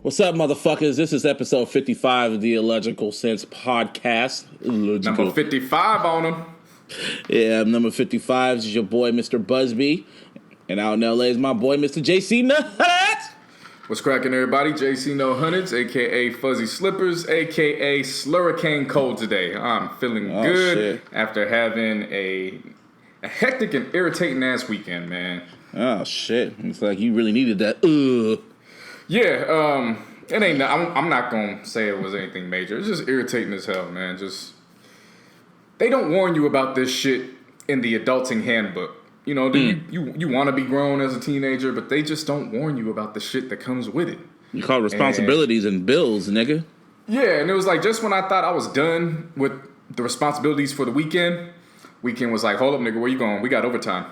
What's up, motherfuckers? This is episode 55 of the Illogical Sense podcast. Number 55 on them. Yeah, number 55 is your boy, Mr. Busby. And out in LA is my boy, Mr. JC Nuts. What's cracking, everybody? JC No Hundreds, a.k.a. Fuzzy Slippers, a.k.a. Slurricane Cold today. I'm feeling good after having a hectic and irritating-ass weekend, man. Oh, shit. It's like you really needed that. Yeah, it ain't. I'm not gonna say it was anything major. It's just irritating as hell, man. They don't warn you about this shit in the adulting handbook. You know, you want to be grown as a teenager, but they just don't warn you about the shit that comes with it. You call responsibilities and bills, nigga. Yeah, and it was like just when I thought I was done with the responsibilities for the weekend was like, hold up, nigga, where you going? We got overtime,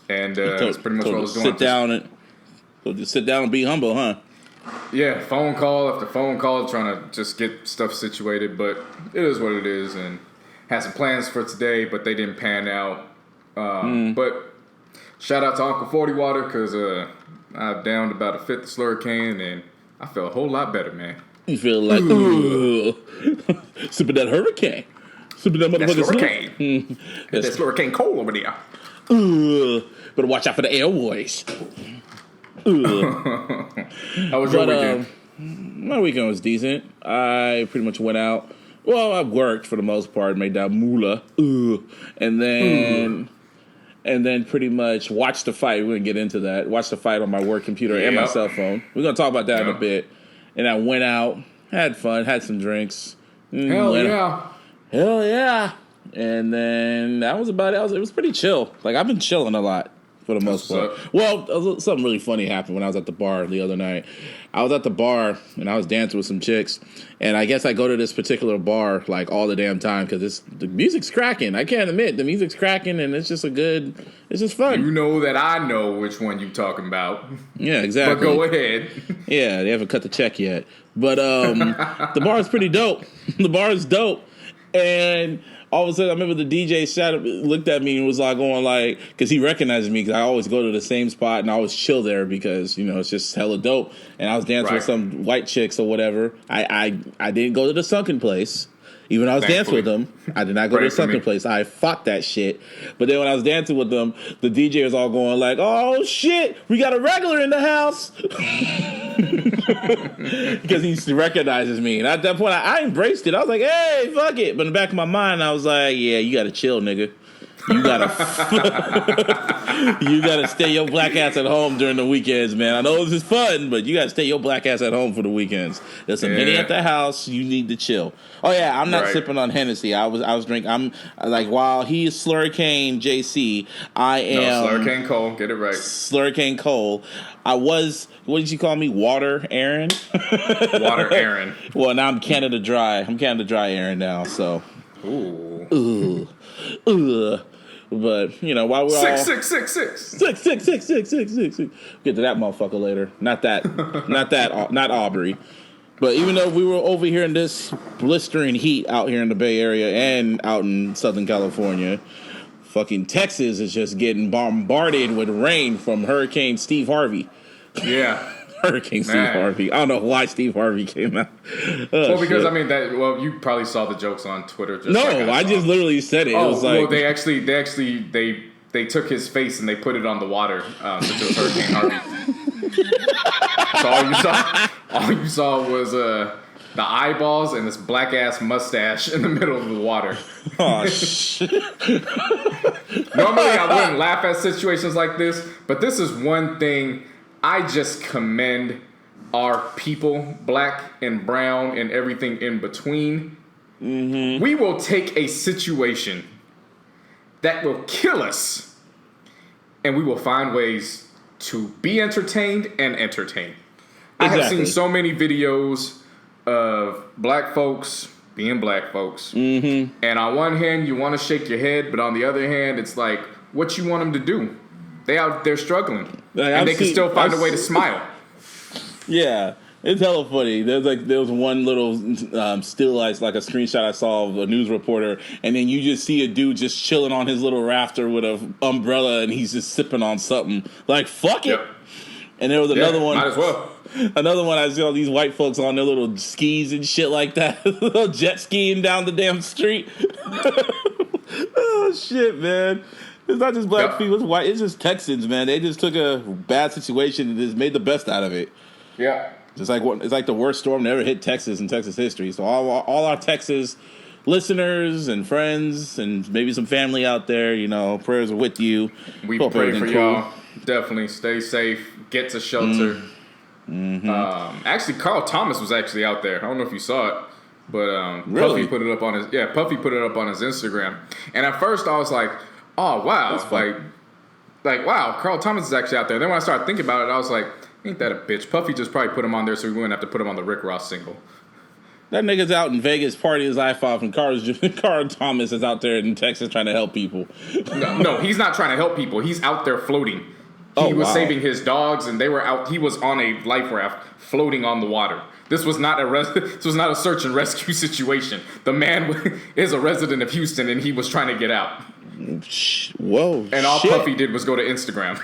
and that's pretty much what I was doing. Sit down and be humble, huh? Yeah, phone call after phone call, trying to just get stuff situated, but it is what it is, and had some plans for today, but they didn't pan out. But shout out to Uncle 40 Water, because I've downed about a fifth of Slurricane, and I feel a whole lot better, man. You feel like, sipping that hurricane. Sipping that motherfucking Slurricane. That Slurricane cold over there. Better watch out for the airways. How was your weekend? My weekend was decent. I pretty much went out. Well, I worked for the most part, made that moolah. And then pretty much watched the fight. We're going to get into that. Watched the fight on my work computer and my cell phone. We're going to talk about that in a bit. And I went out, had fun, had some drinks. Hell yeah. And then that was about it. It was pretty chill. Like, I've been chilling a lot for the most part. Well, something really funny happened when I was at the bar the other night. I was at the bar, and I was dancing with some chicks. And I guess I go to this particular bar, like, all the damn time, because the music's cracking. I can't admit, the music's cracking, and it's just fun. You know that I know which one you talking about. Yeah, exactly. But go ahead. Yeah, they haven't cut the check yet. But the bar is pretty dope. The bar is dope. And all of a sudden, I remember the DJ looked at me and was like going like, because he recognized me because I always go to the same spot and I always chill there because, you know, it's just hella dope. And I was dancing with some white chicks or whatever. I didn't go to the sunken place. Even though I was dancing with them, I did not go to the sunken place. I fought that shit. But then when I was dancing with them, the DJ was all going like, oh shit, we got a regular in the house. Because he recognizes me. And at that point, I embraced it. I was like, hey, fuck it. But in the back of my mind, I was like, yeah, you got to chill, nigga. You gotta stay your black ass at home during the weekends, man. I know this is fun, but you gotta stay your black ass at home for the weekends. There's a mini at the house. You need to chill. Oh yeah, I'm not sipping on Hennessy. I was drinking. I'm like, while he's Slurricane JC, I am Slurricane Cole. Get it right. Slurricane Cole. I was. What did you call me? Water Aaron. Water Aaron. Well, now I'm Canada Dry. I'm Canada Dry Aaron now. So. Ooh. But, you know, while we're all... 6. Get to that motherfucker later. Not Aubrey. But even though we were over here in this blistering heat out here in the Bay Area and out in Southern California, fucking Texas is just getting bombarded with rain from Hurricane Steve Harvey. Yeah. Hurricane Steve Harvey. I don't know why Steve Harvey came out. Well, because shit. You probably saw the jokes on Twitter. I just literally said it. It was like, they took his face and they put it on the water since it was Hurricane Harvey. So all you saw was the eyeballs and this black ass mustache in the middle of the water. Oh shit! Normally I wouldn't laugh at situations like this, but this is one thing. I just commend our people, black and brown and everything in between. Mm-hmm. We will take a situation that will kill us, and we will find ways to be entertained and entertain. Exactly. I have seen so many videos of black folks being black folks. Mm-hmm. And on one hand, you want to shake your head, but on the other hand, it's like, what you want them to do? They're struggling, and they can still find a way to smile. Yeah, it's hella funny. There was one little still like a screenshot I saw of a news reporter, and then you just see a dude just chilling on his little rafter with an umbrella, and he's just sipping on something. Like, fuck it. Yep. And there was another one. Might as well. Another one, I see all these white folks on their little skis and shit like that, little jet skiing down the damn street. Oh shit, man! It's not just black people; it's white. It's just Texans, man. They just took a bad situation and just made the best out of it. Yeah, it's like the worst storm to ever hit Texas in Texas history. So all our Texas listeners and friends and maybe some family out there, prayers are with you. We pray for y'all. Definitely stay safe. Get to shelter. Actually, Carl Thomas was actually out there. I don't know if you saw it, but really? Puffy put it up on his Instagram. And at first, I was like, "Oh wow!" Like wow, Carl Thomas is actually out there. Then when I started thinking about it, I was like, "Ain't that a bitch?" Puffy just probably put him on there so we wouldn't have to put him on the Rick Ross single. That nigga's out in Vegas partying his life off, and Carl Thomas is out there in Texas trying to help people. No, he's not trying to help people. He's out there floating. He was saving his dogs, and they were out. He was on a life raft floating on the water. This was not a search and rescue situation. The man is a resident of Houston, and he was trying to get out. Whoa! And all Puffy did was go to Instagram.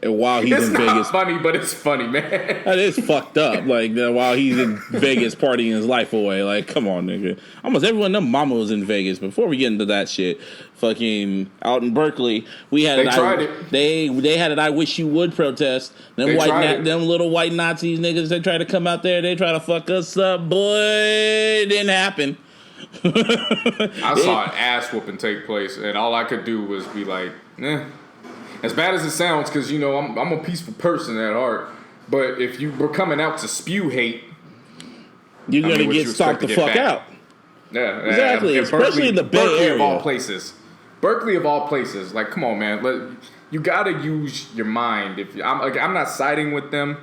And while he's in Vegas, it's not funny, but it's funny, man. That is fucked up. Like while he's in Vegas partying his life away. Like, come on, nigga. Almost everyone, them mama was in Vegas. Before we get into that shit, fucking out in Berkeley, we had they had an "I wish you would" protest. Them little white Nazis niggas, they try to come out there. They try to fuck us up, boy. It didn't happen. I saw an ass whooping take place, and all I could do was be like, eh. As bad as it sounds, because, I'm a peaceful person at heart, but if you were coming out to spew hate, you're going to get stomped the fuck out. Yeah, exactly. Especially in the Bay Area. Berkeley of all places. Berkeley of all places. Like, come on, man. You got to use your mind. I'm not siding with them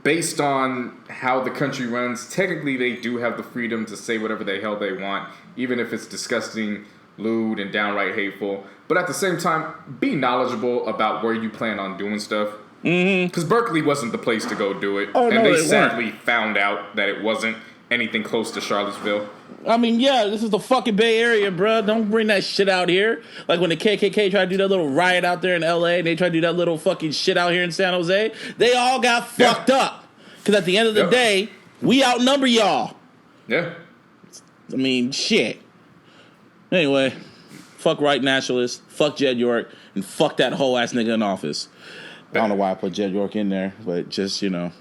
based on how the country runs. Technically, they do have the freedom to say whatever the hell they want, even if it's disgusting, lewd, and downright hateful. But at the same time, be knowledgeable about where you plan on doing stuff. Because Berkeley wasn't the place to go do it. They sadly found out that it wasn't anything close to Charlottesville. I mean, yeah, this is the fucking Bay Area, bro. Don't bring that shit out here. Like when the KKK tried to do that little riot out there in LA and they tried to do that little fucking shit out here in San Jose, they all got fucked up. Because at the end of the day, we outnumber y'all. Yeah. I mean, shit. Anyway, fuck right nationalists, fuck Jed York, and fuck that whole ass nigga in office. I don't know why I put Jed York in there, but just, Damn.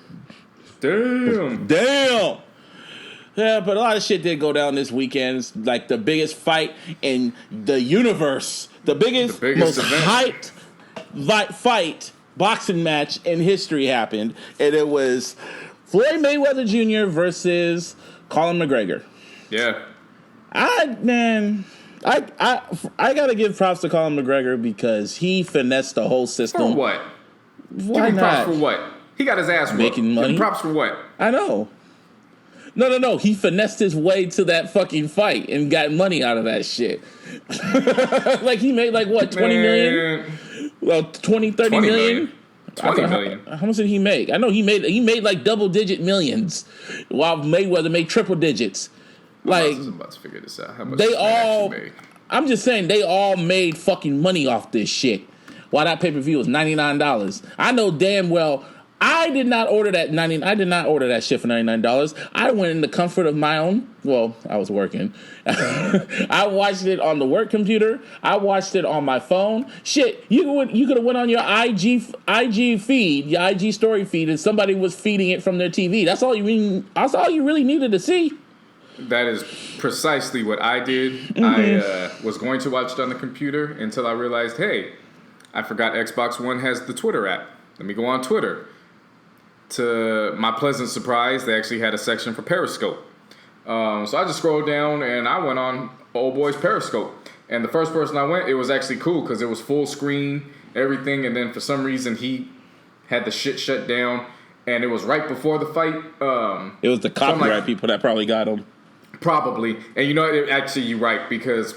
Yeah, but a lot of shit did go down this weekend. It's like the biggest fight in the universe. The biggest most hyped fight, boxing match in history happened. And it was Floyd Mayweather Jr. versus Conor McGregor. Yeah. I gotta give props to Conor McGregor because he finessed the whole system. For what? Why give him not? Props for what? He got his ass making money. Give him props for what? I know. No. He finessed his way to that fucking fight and got money out of that shit. Like he made like what, 20 million? Well, 30 million? 20 million. How much did he make? I know he made like double digit millions while Mayweather made triple digits. Like, I'm about to figure this out. How much made? I'm just saying they all made fucking money off this shit. While that pay-per-view was $99. I know damn well I did not order that shit for $99. I went in the comfort of my own. Well, I was working. I watched it on the work computer. I watched it on my phone. Shit, you could have went on your IG feed, your IG story feed, and somebody was feeding it from their TV. That's all you really needed to see. That is precisely what I did. I was going to watch it on the computer until I realized, hey, I forgot Xbox One has the Twitter app. Let me go on Twitter. To my pleasant surprise, they actually had a section for Periscope. So I just scrolled down and I went on old boy's Periscope. And the first person I went, it was actually cool because it was full screen, everything. And then for some reason, he had the shit shut down. And it was right before the fight. It was the copyright people that probably got him. Probably. And you know, actually, you're right, because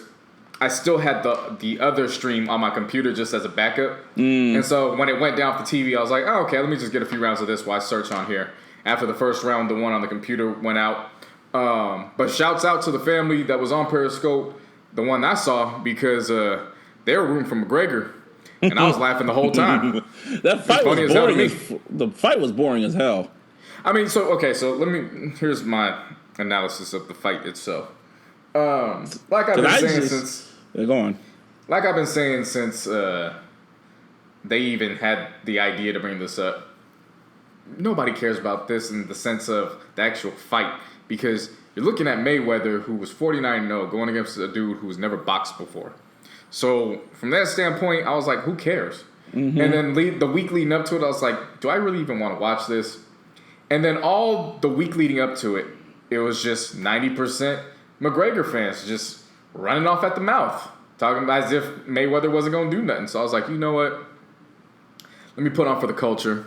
I still had the other stream on my computer just as a backup. And so when it went down for TV, I was like, oh, okay, let me just get a few rounds of this while I search on here. After the first round, the one on the computer went out. But shouts out to the family that was on Periscope, the one I saw, because they were rooting for McGregor. and I was laughing the whole time. That fight was boring. The fight was boring as hell. I mean, so here's my analysis of the fight itself. Like I've been saying since. Go on. Like I've been saying since they even had the idea to bring this up. Nobody cares about this in the sense of the actual fight, because you're looking at Mayweather, who was 49-0, going against a dude who was never boxed before. So from that standpoint, I was like, who cares? Mm-hmm. And then the week leading up to it, I was like, do I really even want to watch this? And then all the week leading up to it, it was just 90% McGregor fans just running off at the mouth, talking as if Mayweather wasn't going to do nothing. So I was like, you know what? Let me put on for the culture.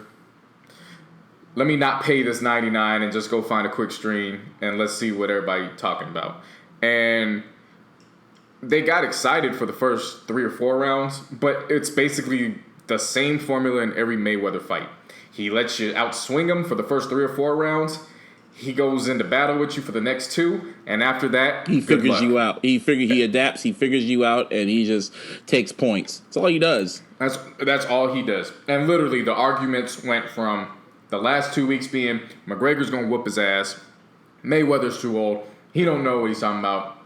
Let me not pay this $99 and just go find a quick stream, and let's see what everybody's talking about. And they got excited for the first 3 or 4 rounds, but it's basically the same formula in every Mayweather fight. He lets you outswing him for the first 3 or 4 rounds. He goes into battle with you for the next 2, and after that, he figures you out. He adapts, he figures you out, and he just takes points. That's all he does. That's all he does. And literally, the arguments went from the last 2 weeks being McGregor's gonna whoop his ass, Mayweather's too old, he don't know what he's talking about.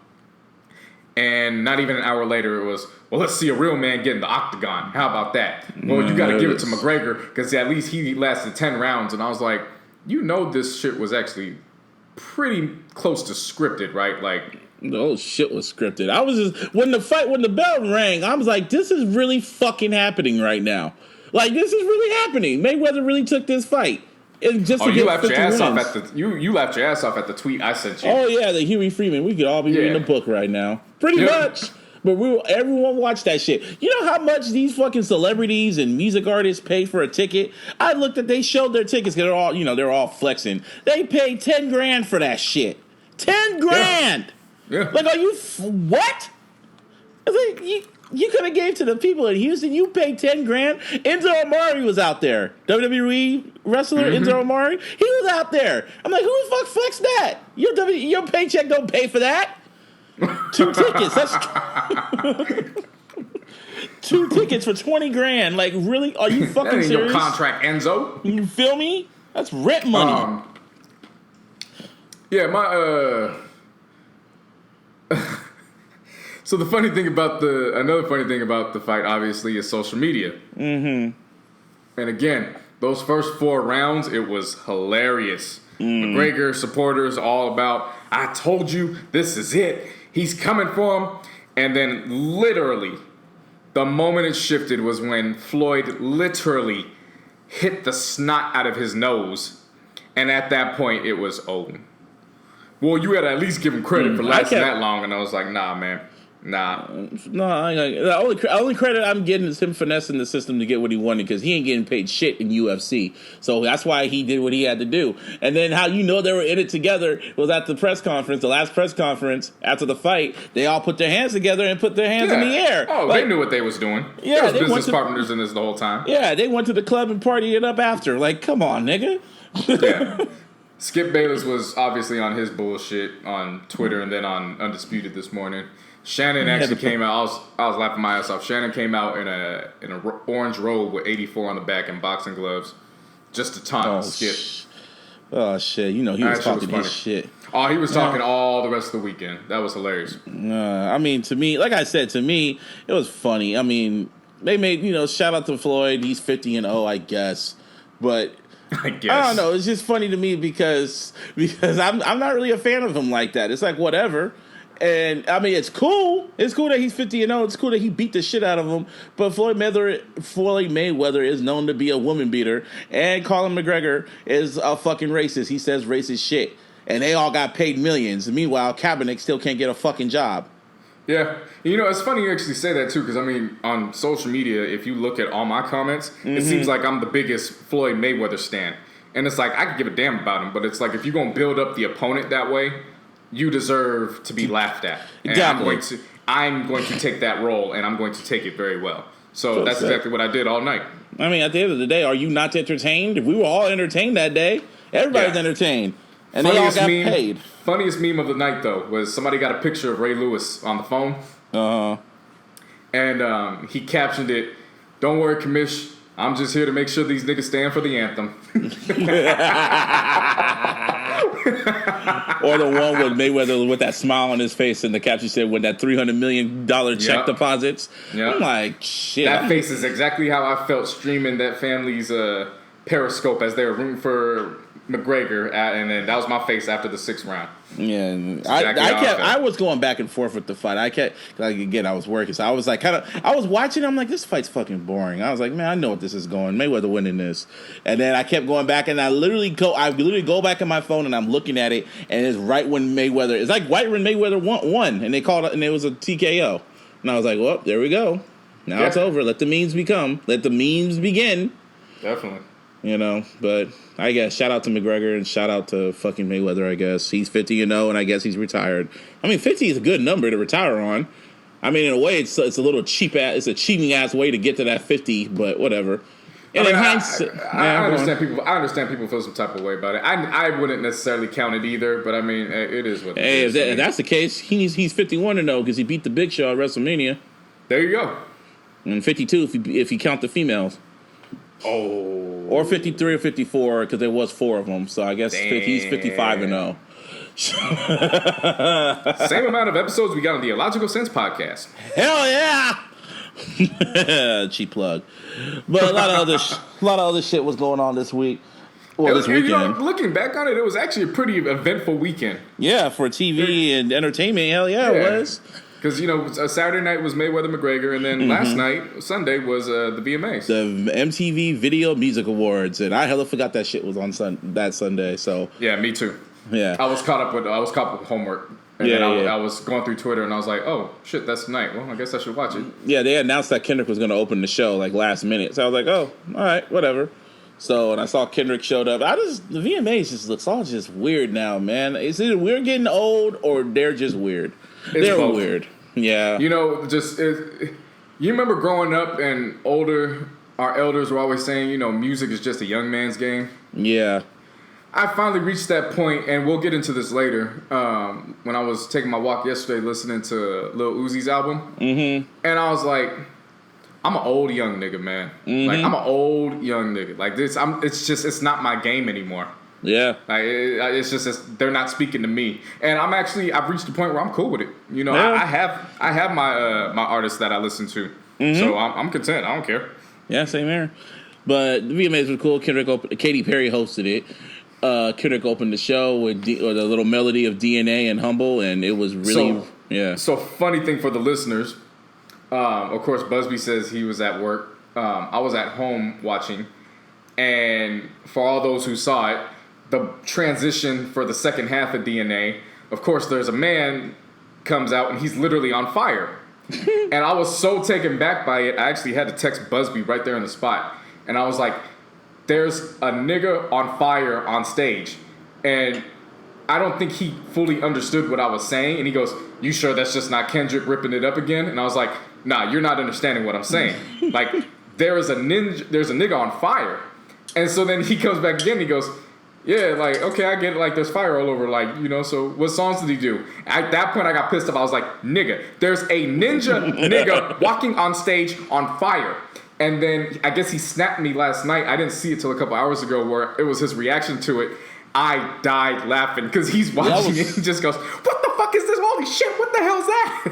And not even an hour later, it was, well, let's see a real man get in the octagon. How about that? Well, you got to give it to McGregor because at least he lasted 10 rounds. And I was like, you know, this shit was actually pretty close to scripted, right? Like, the whole shit was scripted. I was just when the bell rang, I was like, this is really fucking happening right now. Like, this is really happening. Mayweather really took this fight. And just you laughed your ass off at you laughed your ass off at the tweet I sent you. Oh yeah, the Huey Freeman. We could all be reading the book right now, pretty much. But everyone watched that shit. You know how much these fucking celebrities and music artists pay for a ticket? I looked at they showed their tickets because they're all flexing. They paid $10,000 for that shit. $10,000. Yeah. Like, are you what? It's like you could have gave to the people in Houston. You paid $10,000. Enzo Amore was out there. WWE wrestler Enzo Amore. He was out there. I'm like, who the fuck flexed that? Your paycheck don't pay for that. 2 tickets. That's 2 tickets for $20,000. Like, really? Are you fucking that ain't serious? Your contract, Enzo. You feel me? That's rent money. Yeah, my So another funny thing about the fight, obviously, is social media. Mm-hmm. And again, those first 4 rounds, it was hilarious. McGregor supporters all about, I told you, this is it. He's coming for him. And then literally, the moment it shifted was when Floyd literally hit the snot out of his nose. And at that point, it was over. Well, you had to at least give him credit for lasting that long. And I was like, nah, man. Nah. No, the only credit I'm getting is him finessing the system to get what he wanted because he ain't getting paid shit in UFC. So that's why he did what he had to do. And then how you know they were in it together was at the press conference, the last press conference after the fight. They all put their hands together and put their hands in the air. Oh, they knew what they was doing. Yeah, there was business partners in this the whole time. Yeah, they went to the club and partied it up after. Like, come on, nigga. Yeah. Skip Bayless was obviously on his bullshit on Twitter and then on Undisputed this morning. Shannon actually came out. I was laughing my ass off. Shannon came out in an orange robe with 84 on the back and boxing gloves, just to taunt Skip. Oh shit! You know he was talking his shit. Oh, he was talking all the rest of the weekend. That was hilarious. I mean, to me, like I said, it was funny. I mean, they made shout out to Floyd. He's 50-0, I guess, but. I don't know. It's just funny to me because I'm not really a fan of him like that. It's like whatever. And, I mean, it's cool. It's cool that he's 50-0. It's cool that he beat the shit out of him. But Floyd Mayweather is known to be a woman beater. And Colin McGregor is a fucking racist. He says racist shit. And they all got paid millions. Meanwhile, Kaepernick still can't get a fucking job. Yeah. It's funny you actually say that, too, because, I mean, on social media, if you look at all my comments, it seems like I'm the biggest Floyd Mayweather stan. And it's like, I could give a damn about him. But it's like, if you're going to build up the opponent that way, you deserve to be laughed at. And exactly. I'm going to take that role, and I'm going to take it very well. So that's exactly what I did all night. I mean, at the end of the day, are you not entertained? If we were all entertained that day, everybody's entered. And they all got paid. Funniest meme of the night, though, was somebody got a picture of Ray Lewis on the phone. Uh-huh. And he captioned it, Don't worry, Commish. I'm just here to make sure these niggas stand for the anthem. Or the one with Mayweather with that smile on his face and the caption said, when that $300 million check deposits. Yep. I'm like, shit. That face is exactly how I felt streaming that family's Periscope as they were rooting for McGregor, and then that was my face after the 6th round. Yeah, Exactly I was going back and forth with the fight. I was working, so I was like, I was watching. I'm like, this fight's fucking boring. I was like, man, I know what this is going. Mayweather winning this, and then I kept going back, and I literally go back in my phone, and I'm looking at it, and it's right when Mayweather. It's like right when Mayweather won, and they called it, and it was a TKO, and I was like, well, there we go. Now it's over. Let the memes begin. Definitely. But I guess shout out to McGregor and shout out to fucking Mayweather, I guess. He's 50-0 and I guess he's retired. I mean, 50 is a good number to retire on. I mean, in a way, it's a little it's a cheating ass way to get to that 50, but whatever. And I understand people feel some type of way about it. I wouldn't necessarily count it either, but I mean, it is what it is. If that's the case, he's 51-0 because he beat the Big Show at WrestleMania. There you go. And 52 if you count the females. Oh. Or 53 or 54 because there was 4 of them. So I guess he's 55-0. Same amount of episodes we got on the Illogical Sense podcast. Hell yeah! Cheap plug. But a lot of other shit was going on this week. Well, this weekend. Looking back on it, it was actually a pretty eventful weekend. Yeah, for TV and entertainment, hell yeah, it was. Because, Saturday night was Mayweather McGregor, and then last night, Sunday, was the VMAs. The MTV Video Music Awards, and I hella forgot that shit was on that Sunday. So yeah, me too. Yeah, I was caught up with homework, and then I was going through Twitter, and I was like, oh shit, that's tonight. Well, I guess I should watch it. Yeah, they announced that Kendrick was going to open the show like last minute, so I was like, oh, all right, whatever. So, and I saw Kendrick showed up. The VMAs just looks all just weird now, man. Is it we're getting old or they're just weird? They're both. Weird. Yeah. You remember growing up and our elders were always saying, music is just a young man's game. Yeah. I finally reached that point, and we'll get into this later, when I was taking my walk yesterday listening to Lil Uzi's album. Mm-hmm. And I was like, I'm an old young nigga, man. Mm-hmm. Like, I'm an old young nigga. Like, it's not my game anymore. Yeah. Like, they're not speaking to me. And I've reached the point where I'm cool with it. I have my my artists that I listen to. Mm-hmm. So I'm content. I don't care. Yeah, same here. But the VMAs were cool. Katy Perry hosted it. Kendrick opened the show with the little melody of DNA and Humble, and it was really So funny thing for the listeners, of course, Busby says he was at work. I was at home watching, and for all those who saw it, the transition for the second half of DNA, of course, there's a man comes out and he's literally on fire, and I was so taken back by it, I actually had to text Busby right there on the spot, and I was like, there's a nigga on fire on stage. And I don't think he fully understood what I was saying. And he goes, you sure that's just not Kendrick ripping it up again? And I was like, nah, you're not understanding what I'm saying. Like, there's a nigga on fire. And so then he comes back again and he goes, yeah, like, okay, I get it. Like, there's fire all over. Like, so what songs did he do? At that point, I got pissed off. I was like, nigga, there's a ninja nigga walking on stage on fire. And then I guess he snapped me last night. I didn't see it till a couple hours ago where it was his reaction to it. I died laughing because he's watching it and just goes, what the fuck is this? Holy shit, what the hell's that?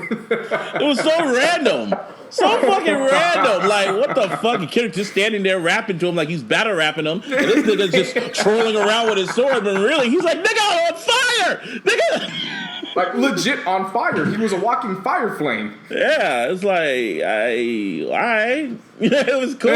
It was so random. So fucking random. Like, what the fuck? And Kendrick just standing there rapping to him like he's battle rapping him. And this nigga's just trolling around with his sword. But really, he's like, nigga, I'm on fire! Nigga! Like, legit on fire. He was a walking fire flame. Yeah, it's like, all right. It was cool.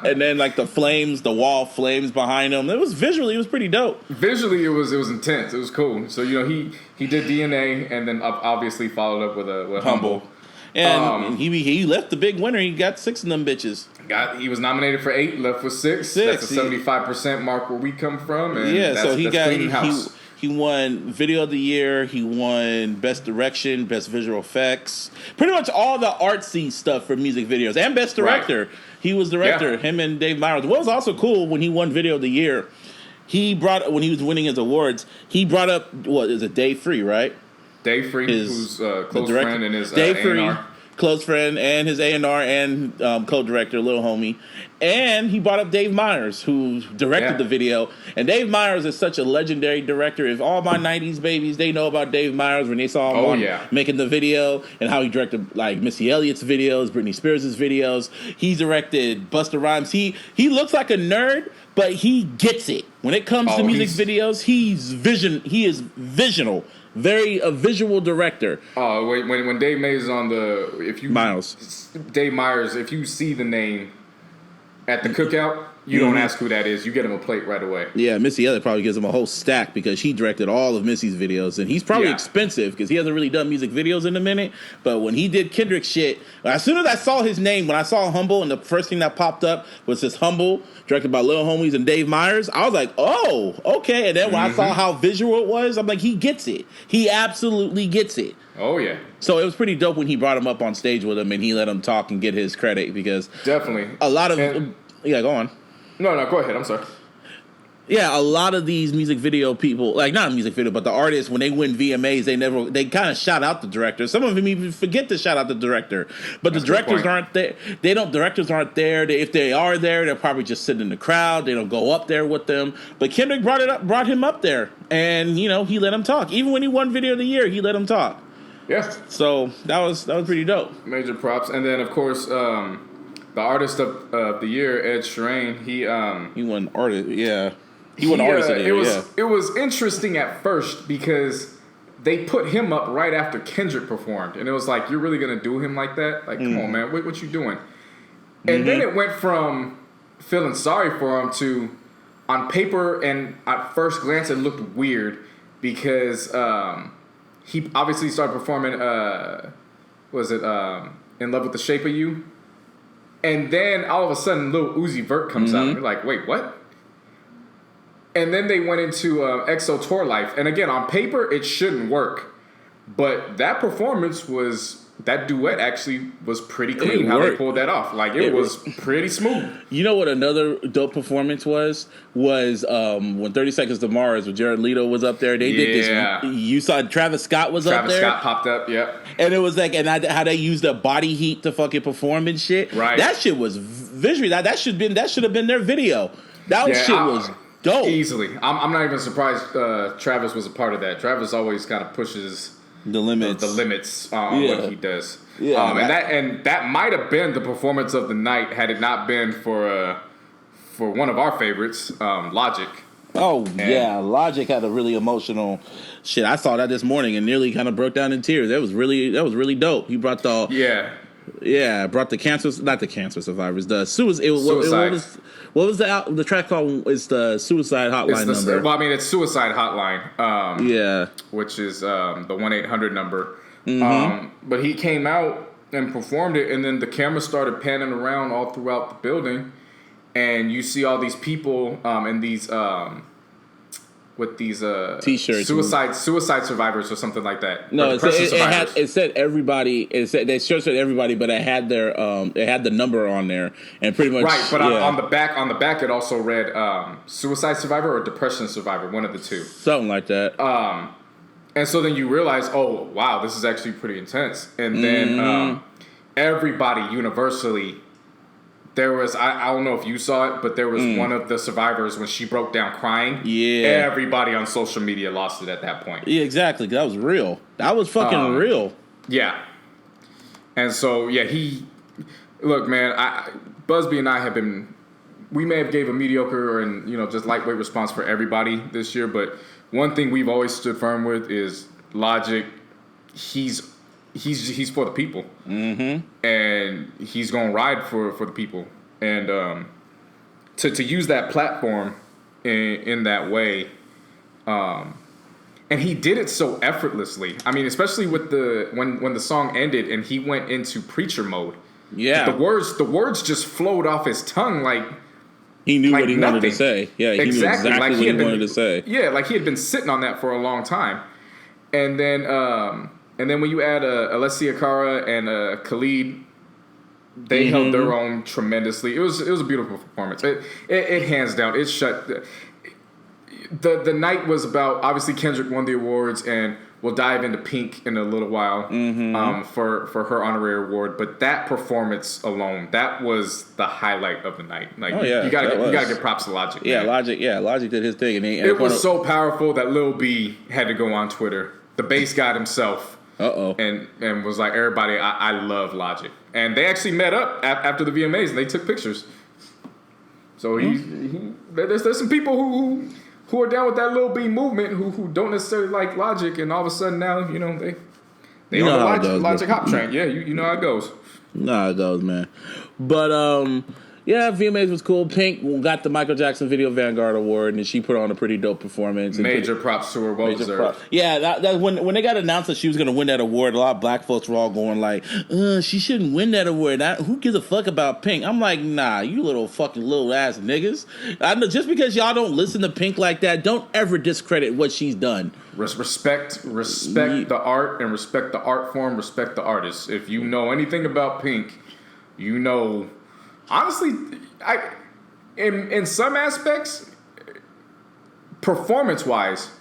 And then, like, the wall flames behind him. It was pretty dope. Visually, it was intense. It was cool. So, he did DNA and then obviously followed up with Humble. And he left the big winner. He got 6 of them bitches. He was nominated for 8, left with 6. That's the 75% mark where we come from. And so he won Video of the Year. He won Best Direction, Best Visual Effects. Pretty much all the artsy stuff for music videos. And Best Director. Right. He was director, him and Dave Myers. What was also cool when he won Video of the Year, when he was winning his awards, he brought up, is it Dave Free, right? Dave Free, who's a close friend and his Dave Free. close friend, and his A&R and co-director, Lil Homie. And he brought up Dave Meyers, who directed the video. And Dave Meyers is such a legendary director. If all my 90s babies, they know about Dave Meyers when they saw him making the video and how he directed like Missy Elliott's videos, Britney Spears' videos. He directed Busta Rhymes. He looks like a nerd, but he gets it. When it comes to music videos, he is visional. A visual director. Oh, when Dave Meyers is on Dave Meyers, if you see the name at the cookout, you don't ask who that is. You get him a plate right away. Yeah, Missy Elliott probably gives him a whole stack because he directed all of Missy's videos. And he's probably expensive because he hasn't really done music videos in a minute. But when he did Kendrick's shit, as soon as I saw his name, when I saw Humble, and the first thing that popped up was this Humble, directed by Lil Homies and Dave Meyers, I was like, oh, okay. And then when I saw how visual it was, I'm like, he gets it. He absolutely gets it. Oh, yeah. So it was pretty dope when he brought him up on stage with him and he let him talk and get his credit because... Definitely. A lot of... Yeah, go on. No, go ahead. I'm sorry. Yeah, a lot of these music video people, like not music video, but the artists, when they win VMAs, they kind of shout out the director. Some of them even forget to shout out the director. But the directors aren't there. Directors aren't there. If they are there, they're probably just sitting in the crowd. They don't go up there with them. But Kendrick brought him up there, and he let him talk. Even when he won Video of the Year, he let him talk. Yeah. So that was pretty dope. Major props, and then of course. The artist of the year, Ed Sheeran, he won artist, yeah. He won artist of the year, It was interesting at first because they put him up right after Kendrick performed, and it was like, you're really gonna do him like that? Like, come on, man, what you doing? And then it went from feeling sorry for him to, on paper and at first glance, it looked weird because he obviously started performing. In Love with the Shape of You? And then all of a sudden, Lil Uzi Vert comes out. And you're like, wait, what? And then they went into EXO Tour Life. And again, on paper, it shouldn't work. But that performance that duet actually was pretty clean how they pulled that off. Like, it was pretty smooth. You know what another dope performance was when 30 Seconds to Mars with Jared Leto was up there. They did this. You saw Travis Scott was up there. Travis Scott popped up, yep. And it was like, how they used the body heat to fucking perform and shit. Right. That shit was visually, that should have been their video. That shit was dope. Easily. I'm not even surprised Travis was a part of that. Travis always kind of pushes the limits on what he does. Yeah, and that might have been the performance of the night had it not been for one of our favorites, Logic. Logic had a really emotional shit. I saw that this morning and nearly kind of broke down in tears. That was really dope. He brought brought the not the cancer survivors, the suicide. What was the track called? It's the Suicide Hotline number. Well, I mean, it's Suicide Hotline. Which is the 1-800 number. But he came out and performed it, and then the camera started panning around all throughout the building, and you see all these people in these with these T-shirts, suicide survivors or something like that. No, it said everybody. They shirts said everybody, but it had the number on there, and pretty much right. But on the back, it also read suicide survivor or depression survivor, one of the two, something like that. And so then you realize, oh wow, this is actually pretty intense. And then everybody universally. There was, I don't know if you saw it, but there was one of the survivors when she broke down crying. Yeah. Everybody on social media lost it at that point. Yeah, exactly. That was real. That was fucking real. Yeah. And so, look, man, Busby and I we may have gave a mediocre and, just lightweight response for everybody this year, but one thing we've always stood firm with is Logic. He's for the people, and he's gonna ride for the people, and to use that platform in that way, and he did it so effortlessly. I mean, especially with when the song ended and he went into preacher mode. Yeah, the words just flowed off his tongue like he knew what he wanted to say. Yeah, he knew exactly what he wanted to say. Yeah, like he had been sitting on that for a long time, and then. And then when you add Alessia Cara and Khalid, they held their own tremendously. It was a beautiful performance. It hands down. It shut. The night was about, obviously Kendrick won the awards, and we'll dive into Pink in a little while for her honorary award. But that performance alone, that was the highlight of the night. Like you gotta give props to Logic. Yeah, man. Logic did his thing, and it was so powerful that Lil B had to go on Twitter, the bass god himself, and was like, everybody, I love Logic, and they actually met up after the VMAs and they took pictures. So there's some people who are down with that Lil B movement who don't necessarily like Logic, and all of a sudden now they on the Logic hop train. Yeah, you know how it goes. Nah, it goes, man. But yeah, VMAs was cool. Pink got the Michael Jackson Video Vanguard Award, and she put on a pretty dope performance. Major props to her, well deserved. Yeah, that when they got announced that she was going to win that award, a lot of black folks were all going like, she shouldn't win that award. Who gives a fuck about Pink? I'm like, nah, you little fucking little ass niggas. I know, just because y'all don't listen to Pink like that, don't ever discredit what she's done. Respect the art, and respect the art form, respect the artist. If you know anything about Pink, you know... Honestly, in some aspects, performance-wise,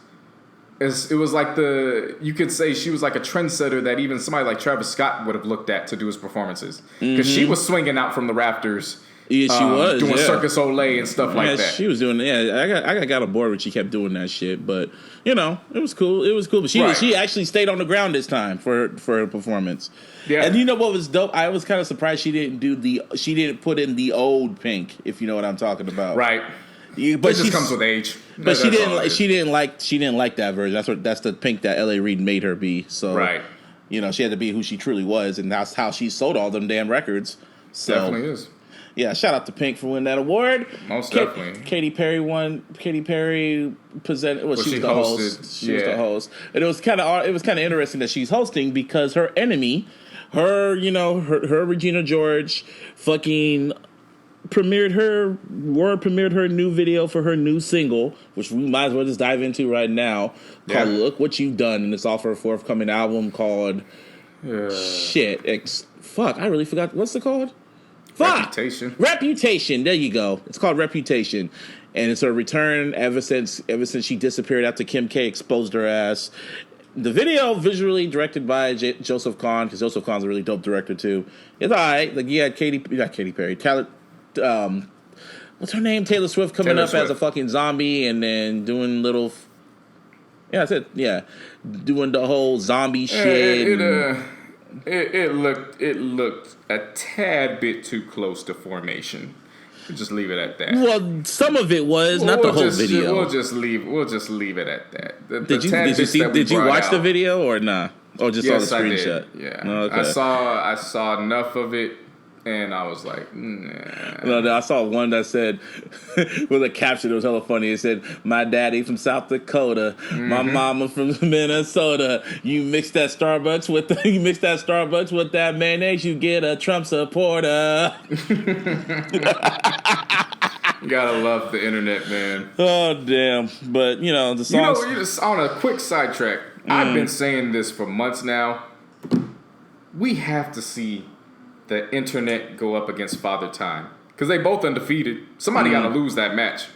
it was like you could say she was like a trendsetter that even somebody like Travis Scott would have looked at to do his performances. Because she was swinging out from the rafters. Yeah, she was doing Circus Olay and stuff like that. She was doing. Yeah, I got on board when she kept doing that shit. But it was cool. It was cool. But she actually stayed on the ground this time for her performance. Yeah. And you know what was dope? I was kind of surprised she didn't put in the old Pink, if you know what I'm talking about. Right. But it just comes with age. But she didn't like that version. That's the Pink that L.A. Reid made her be. So right. She had to be who she truly was, and that's how she sold all them damn records. So, definitely is. Yeah, shout out to Pink for winning that award. Most definitely. Katy Perry presented. Well, she was the host. She was the host, and it was kind of interesting that she's hosting because her enemy, her Regina George, fucking premiered her new video for her new single, which we might as well just dive into right now. Called "Look What You've Done," and it's off her forthcoming album called. Fuck! I really forgot. What's it called? Reputation. There you go. It's called Reputation, and it's her return ever since she disappeared after Kim K exposed her ass. The video visually directed by Joseph Kahn, because Joseph Kahn's a really dope director too. It's alright. Like you had not Katy Perry, what's her name? Taylor Swift coming up as a fucking zombie, and then doing little. Yeah, that's it. Yeah, doing the whole zombie shit. It looked a tad bit too close to Formation. We'll just leave it at that. Well, some of it was, not the whole video. We'll just leave it at that. Did you watch the video or nah? Or just saw the screenshot? I did. Yeah. Oh, okay. I saw enough of it. And I was like, nah. No, I saw one that said, with a caption that was hella funny. It said, "My daddy from South Dakota, my mama from Minnesota. You mix that Starbucks with that mayonnaise, you get a Trump supporter." You gotta love the internet, man. Oh damn! But the songs. Just on a quick sidetrack, I've been saying this for months now. We have to see the internet go up against Father Time, because they both undefeated. Somebody got to lose that match.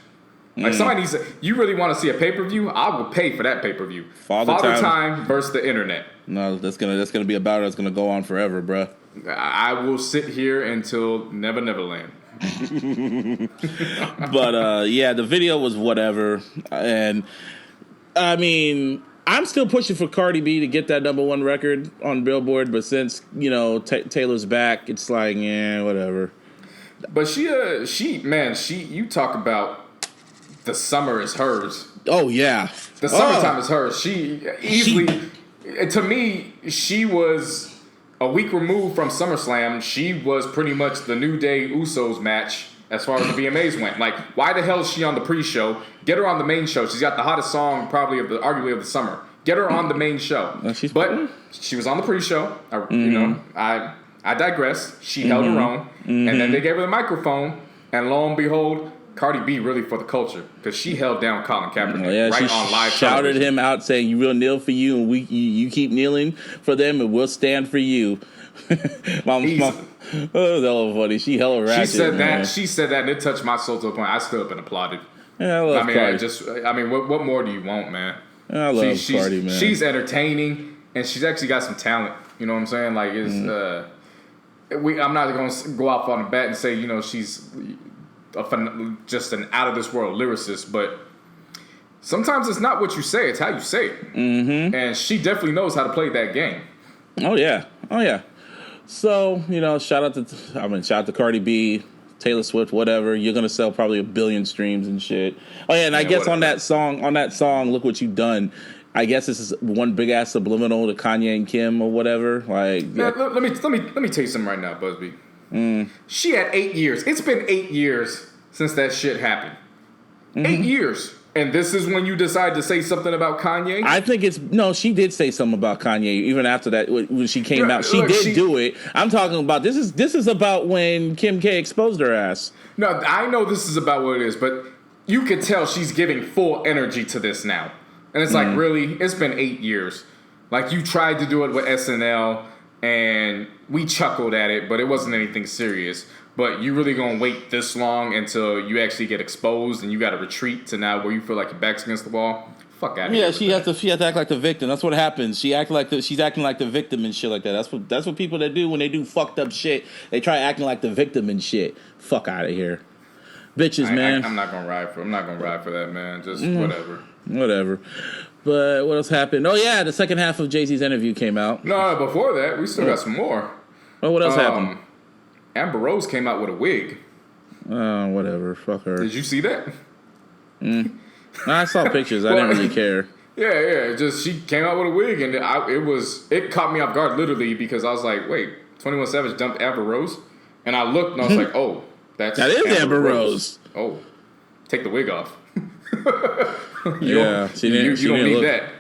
Like somebody needs to. You really want to see a pay-per-view? I will pay for that pay-per-view. Father Time versus the internet. No, that's gonna be a battle that's gonna go on forever, bruh. I will sit here until Neverland. But the video was whatever, and I mean, I'm still pushing for Cardi B to get that #1 record on Billboard, but since Taylor's back, it's like whatever. But she you talk about the summer is hers. Oh yeah, the summertime is hers. She easily, to me, she was a week removed from SummerSlam. She was pretty much the New Day Usos match as far as the VMAs went. Like, why the hell is she on the pre-show? Get her on the main show. She's got the hottest song arguably of the summer. Get her on the main show. But she was on the pre-show. I digress. She held her own. And then they gave her the microphone. And lo and behold, Cardi B really for the culture. Because she held down Colin Kaepernick on live shouted television. him out saying, "We'll kneel for you, and you keep kneeling for them, and we'll stand for you." That was hella funny. She hella ratchet. She said that, and it touched my soul to the point I stood up and applauded. Yeah, I love Cardi. What more do you want, man? I love Cardi, man. She's entertaining, and she's actually got some talent. You know what I'm saying? Like, I'm not going to go off on a bat and say, you know, she's just an out of this world lyricist, but sometimes it's not what you say; it's how you say it. Mm-hmm. And she definitely knows how to play that game. Oh yeah. So, you know, shout out to Cardi B, Taylor Swift, whatever. You're gonna sell probably 1 billion streams and shit. Oh yeah, and I guess whatever. on that song, Look What You've Done. I guess this is one big ass subliminal to Kanye and Kim or whatever. Like, man, let me tell you something right now, Busby. She had 8 years. It's been 8 years since that shit happened. 8 years. And this is when you decide to say something about Kanye? I think she did say something about Kanye even after that when she came out. She did do it. I'm talking about this is about when Kim K exposed her ass. No, I know this is about what it is, but you could tell she's giving full energy to this now. And it's like, really? It's been 8 years. Like, you tried to do it with SNL, and we chuckled at it, but it wasn't anything serious. But you really gonna wait this long until you actually get exposed and you gotta retreat to now where you feel like your back's against the wall? Fuck out of here. Yeah, she has to act like the victim. That's what happens. She's acting like the victim and shit like that. That's what people that do when they do fucked up shit. They try acting like the victim and shit. Fuck out of here, bitches, man. I'm not gonna ride for that, man. Just whatever. But what else happened? Oh yeah, the second half of Jay-Z's interview came out. No, before that, we still got some more. Oh, what else happened? Amber Rose came out with a wig. Oh, whatever. Fuck her. Did you see that? I saw pictures. I didn't really care. Yeah. Just she came out with a wig, and it caught me off guard literally because I was like, wait, 21 Savage dumped Amber Rose, and I looked and I was like, oh, that is Amber Rose. Oh, take the wig off. You don't need that.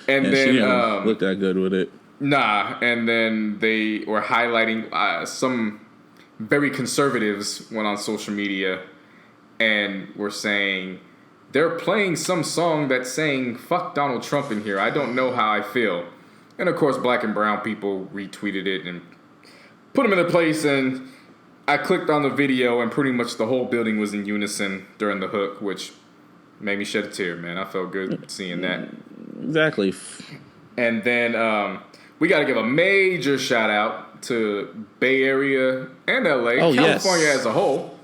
And then she didn't look that good with it. Nah, and then they were highlighting some very conservatives went on social media and were saying they're playing some song that's saying fuck Donald Trump in here. I don't know how I feel. And of course, black and brown people retweeted it and put them in their place. And I clicked on the video and pretty much the whole building was in unison during the hook, which made me shed a tear, man. I felt good seeing that. Exactly. And then we got to give a major shout out to Bay Area and LA, California as a whole.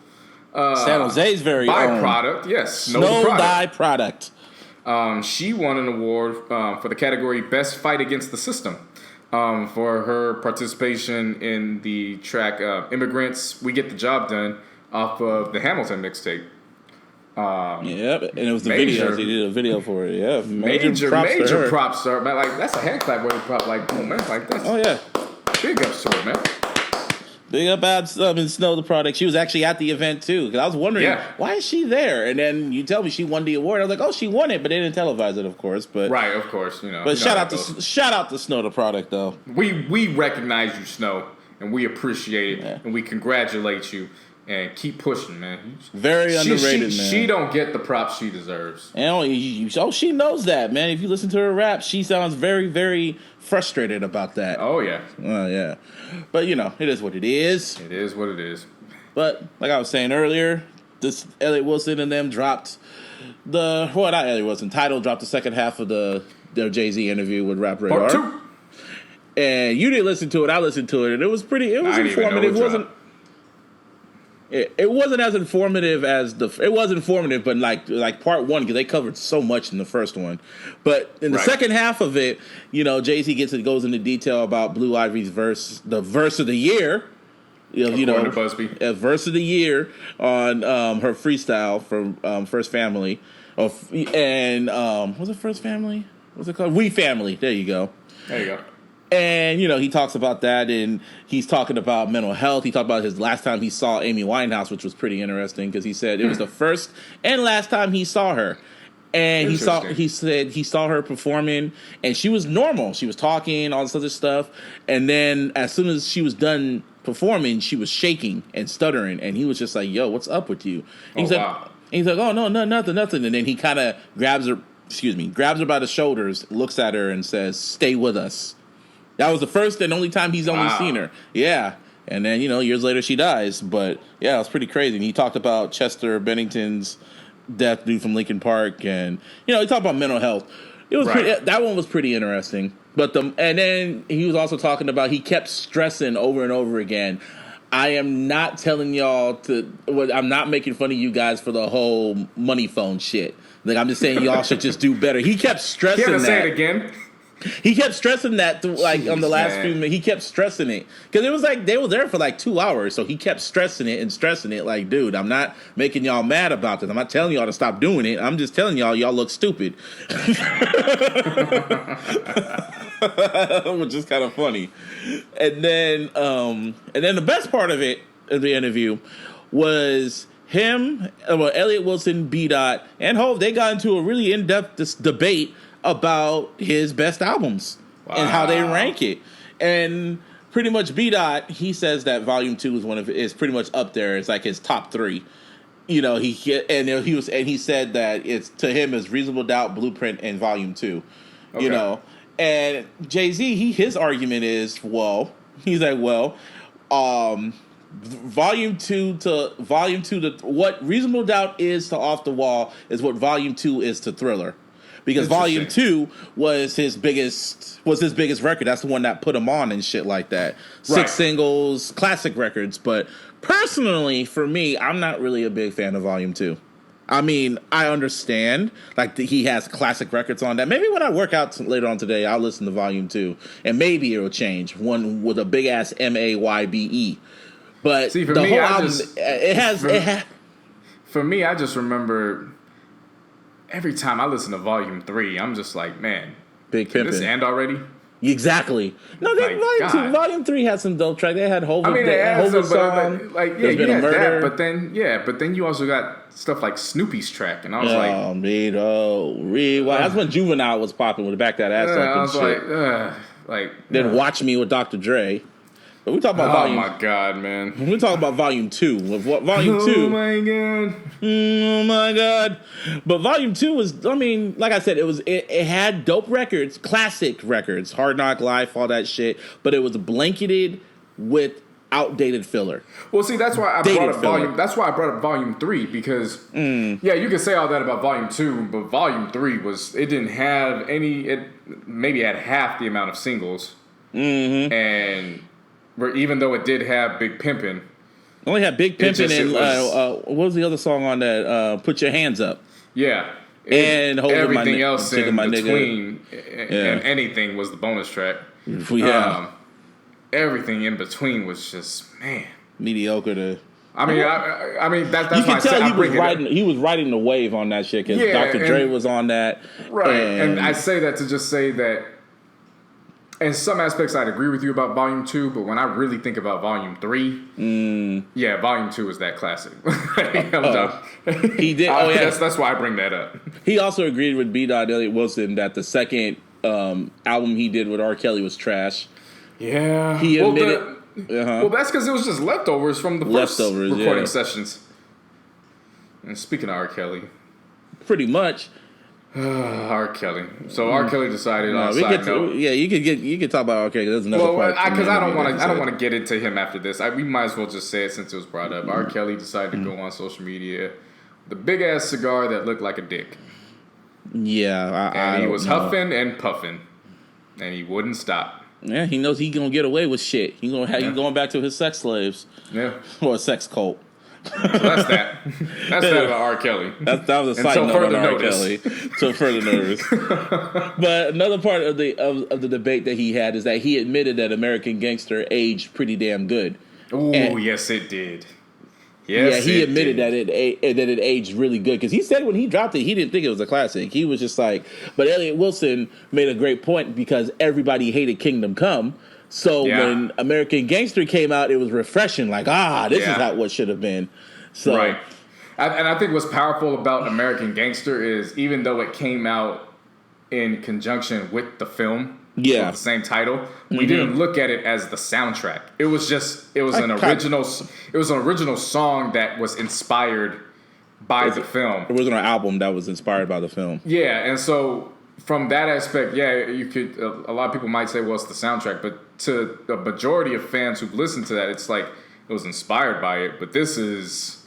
San Jose's very byproduct, yes, Snow byproduct. She won an award for the category Best Fight Against the System for her participation in the track "Immigrants We Get the Job Done" off of the Hamilton mixtape. Yep, and it was the video. She did a video for it. Yeah, major props to her, man. Like that's a hand clap worthy prop. Like, oh man, like that's. Oh yeah. Big ups to her, man. Big up and Snow the product. She was actually at the event too, because I was wondering why is she there, and then you tell me she won the award. I was like, oh, she won it, but they didn't televise it, of course. But right, of course, you know. But shout out to Snow the product, though. We recognize you, Snow, and we appreciate it, and we congratulate you. And keep pushing, man. Very underrated, man. She don't get the props she deserves. And she knows that, man. If you listen to her rap, she sounds very, very frustrated about that. Oh, yeah. Yeah. But, you know, it is what it is. It is what it is. But, like I was saying earlier, this Elliott Wilson and them dropped not Elliott Wilson. Tidal dropped the second half of their Jay-Z interview with Rap Radar. Part 2. And you didn't listen to it. I listened to it. And it was informative. It wasn't as informative as it was informative, but like part one, because they covered so much in the first one. But in the second half of it, you know, Jay-Z goes into detail about Blue Ivy's verse, the verse of the year. Busby. A verse of the year on her freestyle from First Family, what's it First Family? What's it called? We Family. There you go. And, you know, he talks about that, and he's talking about mental health. He talked about his last time he saw Amy Winehouse, which was pretty interesting, because he said it was the first and last time he saw her. And he said he saw her performing, and she was normal. She was talking, all this other stuff. And then as soon as she was done performing, she was shaking and stuttering. And he was just like, yo, what's up with you? And he's like, oh, no, nothing. And then he kind of grabs her by the shoulders, looks at her, and says, stay with us. That was the first and only time he's only seen her. Yeah. And then, you know, years later she dies. But, yeah, it was pretty crazy. And he talked about Chester Bennington's death, dude from Linkin Park. And, you know, he talked about mental health. It was Right. that one was pretty interesting. But and then he was also talking about he kept stressing over and over again. I am not telling y'all I'm not making fun of you guys for the whole money phone shit. Like I'm just saying y'all should just do better. He kept stressing that. Say it again. He kept stressing that on the last man. few minutes. He kept stressing it because it was like they were there for like 2 hours. So he kept stressing it and stressing it. Like, dude, I'm not making y'all mad about this. I'm not telling y'all to stop doing it. I'm just telling y'all look stupid, which is kind of funny. And then the best part of the interview was him, Elliot Wilson, B. Dot, and Hov. They got into a really in-depth debate about his best albums and how they rank it. And pretty much B. Dot, he says that Volume 2 is pretty much up there. It's like his top 3. You know, he said that it's to him is Reasonable Doubt, Blueprint, and Volume 2. Okay. You know, and Jay-Z, his argument is, Volume 2 to what Reasonable Doubt is to Off the Wall is what Volume 2 is to Thriller. Because Volume 2 was his biggest record. That's the one that put him on and shit like that. 6 singles, classic records. But personally, for me, I'm not really a big fan of Volume 2. I mean, I understand he has classic records on that. Maybe when I work out later on today, I'll listen to Volume 2, and maybe it'll change. One with a big ass Maybe. But see, for the me, whole album, For me, I just remember. Every time I listen to Volume 3, I'm just like, man, Big Pimpin'. Did this end already? Exactly. No, Volume 3 had some dope tracks. They had Hov. I mean, they had some, song. You had that, but then you also got stuff like Snoopy's track, and I was that's when Juvenile was popping with Back That Ass Up and I was shit. Then Watch Me with Dr. Dre. But we talk about Volume. Oh my god, man! We talk about Volume 2. Volume 2. Oh my god! Oh my god! But Volume 2 was, I mean, like I said, it had dope records, classic records, Hard Knock Life, all that shit. But it was blanketed with outdated filler. Well, see, that's why I brought up Volume 3 because you can say all that about Volume 2, but Volume 3 didn't have any. It maybe had half the amount of singles, and. Even though it did have Big Pimpin'. Only had Big Pimpin' and what was the other song on that? Put Your Hands Up. Yeah. And everything else in between and anything was the bonus track. Yeah. Everything in between was just, man. Mediocre to... I mean that's you why can tell he was riding the wave on that shit because Dr. Dre was on that. Right. And I say that to just say that in some aspects, I'd agree with you about Volume 2, but when I really think about Volume 3, Volume 2 is that classic. I'm done. He did. That's why I bring that up. He also agreed with B. Elliot Wilson that the second album he did with R. Kelly was trash. Yeah. He admitted. Well, that's because it was just leftovers from the first recording sessions. And speaking of R. Kelly. Pretty much. R. Kelly. So R. Kelly decided on a side note. Yeah, you could talk about R. Kelly. There's another part. Because I don't want to get into him after this. We might as well just say it since it was brought up. R. Kelly decided to go on social media with a big ass cigar that looked like a dick. Yeah, and he was huffing and puffing, and he wouldn't stop. Yeah, he knows he's gonna get away with shit. He's gonna have you going back to his sex slaves. Yeah, or a sex cult. So that's that. That's that about R. Kelly. That was a side note on R. Kelly. So further notice. But another part of the debate that he had is that he admitted that American Gangster aged pretty damn good. Oh, yes, it did. Yes, he admitted that it aged really good because he said when he dropped it, he didn't think it was a classic. He was just like, but Elliot Wilson made a great point because everybody hated Kingdom Come. So when American Gangster came out, it was refreshing. Like, this is how what should have been. So, right. And I think what's powerful about American Gangster is even though it came out in conjunction with the film, with the same title, we didn't look at it as the soundtrack. It was an original song that was inspired by the film. It was an album that was inspired by the film. Yeah, and so from that aspect, you could. A lot of people might say, "Well, it's the soundtrack," but to the majority of fans who've listened to that, it's like it was inspired by it. But this is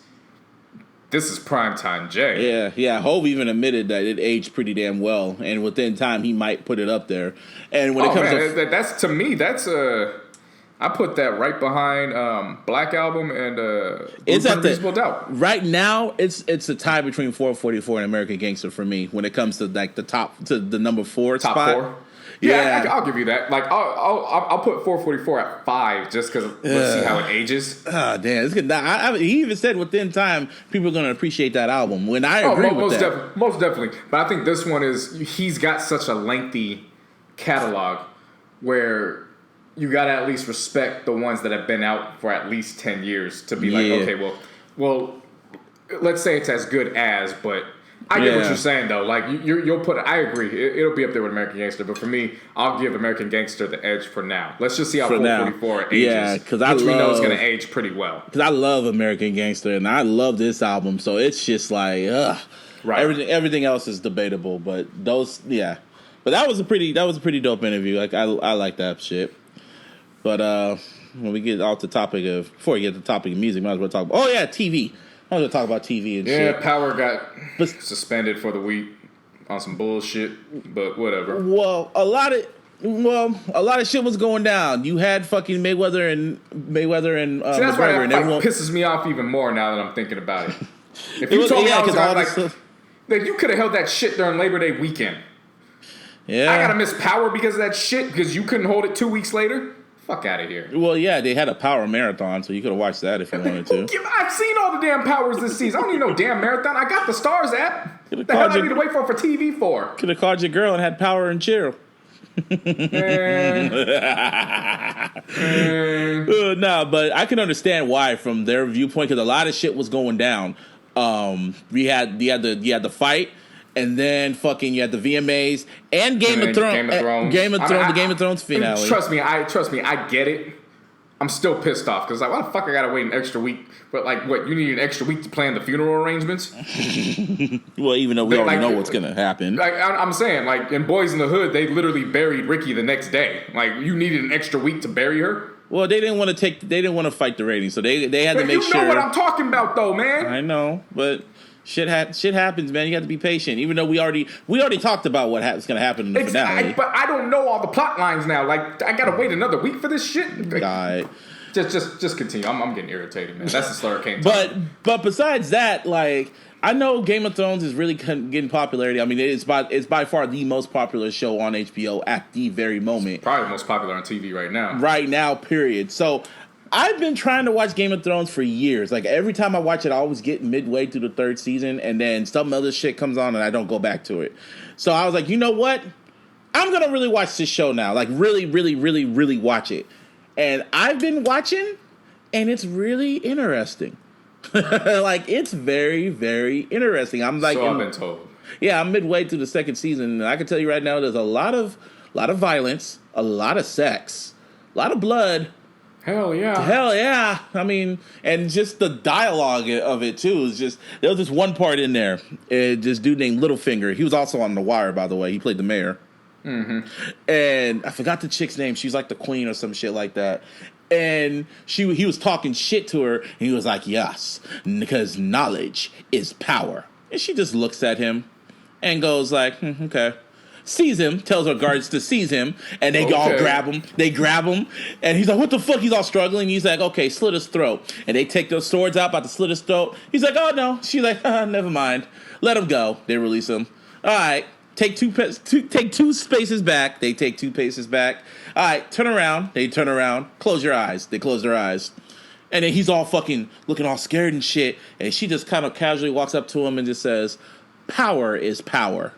this is primetime Jay. Yeah. Hov even admitted that it aged pretty damn well, and within time he might put it up there. And when it comes to that's to me, I put that right behind Black Album and it's at the Reasonable Doubt. Right now, it's a tie between 444 and American Gangster for me when it comes to like the number 4 top spot. 4. Yeah, I'll give you that. Like I'll put 444 at 5 just because let's see how it ages. Oh damn! It's good. He even said within time people are going to appreciate that album. When I agree with that, most definitely. But I think this one he's got such a lengthy catalog where you got to at least respect the ones that have been out for at least 10 years to be like, okay, well, let's say it's as good as, but I get what you're saying though. Like you'll put, I agree, it'll be up there with American Gangster, but for me, I'll give American Gangster the edge for now. Let's just see how 444 ages. Yeah, because we know it's going to age pretty well. Because I love American Gangster and I love this album, so it's just like, right. Everything else is debatable, but those, But that was a pretty dope interview. Like I like that shit. But when we get off the topic of, before we get to the topic of music, might as well talk about, TV. I was going to talk about TV and shit. Yeah, Power got suspended for the week on some bullshit, but whatever. Well, a lot of shit was going down. You had fucking Mayweather and See, that's why that fight pisses me off even more now that I'm thinking about it. If you told me that you could have held that shit during Labor Day weekend. Yeah. I got to miss Power because of that shit because you couldn't hold it 2 weeks later? Fuck out of here. Well, yeah, they had a Power marathon, so you could have watched that if you wanted to. I've seen all the damn Powers this season. I don't need no damn marathon. I got the Stars app. The hell I need to wait for TV for? Could have called your girl and had Power and chill. No, but I can understand why from their viewpoint because a lot of shit was going down. You had the fight. And then fucking you had the VMAs and Game of Thrones. The Game of Thrones finale. Trust me, I get it. I'm still pissed off because like, why the fuck I gotta wait an extra week? But like, what? You need an extra week to plan the funeral arrangements? Well, even though we already know what's gonna happen. Like I'm saying, like in Boys in the Hood, they literally buried Ricky the next day. Like you needed an extra week to bury her. Well, they didn't want to fight the ratings, so they had to make sure. You know what I'm talking about, though, man. I know, but. Shit happens, man. You got to be patient. Even though we already talked about what's going to happen in the finale. But I don't know all the plot lines now. Like I got to wait another week for this shit. God. Just continue. I'm getting irritated, man. That's the Slurricane. But besides that, like I know Game of Thrones is really getting popularity. I mean, it's by far the most popular show on HBO at the very moment. Probably the most popular on TV right now. Right now, period. So. I've been trying to watch Game of Thrones for years. Like, every time I watch it, I always get midway through the 3rd season, and then some other shit comes on, and I don't go back to it. So I was like, you know what? I'm going to really watch this show now. Like, really, really, really, really watch it. And I've been watching, and it's really interesting. Like, it's very, very interesting. I'm like... So I've been told. Yeah, I'm midway through the 2nd season, and I can tell you right now, there's a lot of violence, a lot of sex, a lot of blood... Hell yeah. I mean, and just the dialogue of it, too, is just... There was this one part in there. This dude named Littlefinger. He was also on The Wire, by the way. He played the mayor. Mm-hmm. And I forgot the chick's name. She was like the queen or some shit like that. And he was talking shit to her. And he was like, yes, because knowledge is power. And she just looks at him and goes like, okay. Sees him, tells her guards to seize him, and they all grab him. They grab him, and he's like, what the fuck? He's all struggling. He's like, okay, slit his throat. And they take their swords out, about to slit his throat. He's like, oh, no. She's like, never mind. Let him go. They release him. All right, take two spaces back. They take 2 paces back. All right, turn around. They turn around. Close your eyes. They close their eyes. And then he's all fucking looking all scared and shit, and she just kind of casually walks up to him and just says, power is power.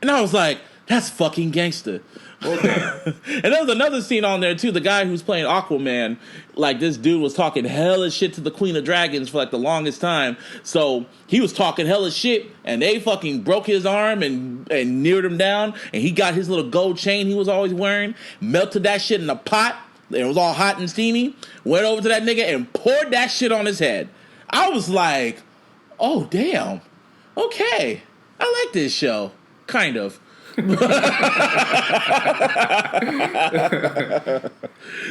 And I was like, that's fucking gangster. Okay. And there was another scene on there, too. The guy who's playing Aquaman, like, this dude was talking hella shit to the Queen of Dragons for, like, the longest time. So he was talking hella shit, and they fucking broke his arm and kneeled him down, and he got his little gold chain he was always wearing, melted that shit in a pot. It was all hot and steamy. Went over to that nigga and poured that shit on his head. I was like, oh, damn. Okay. I like this show. Kind of.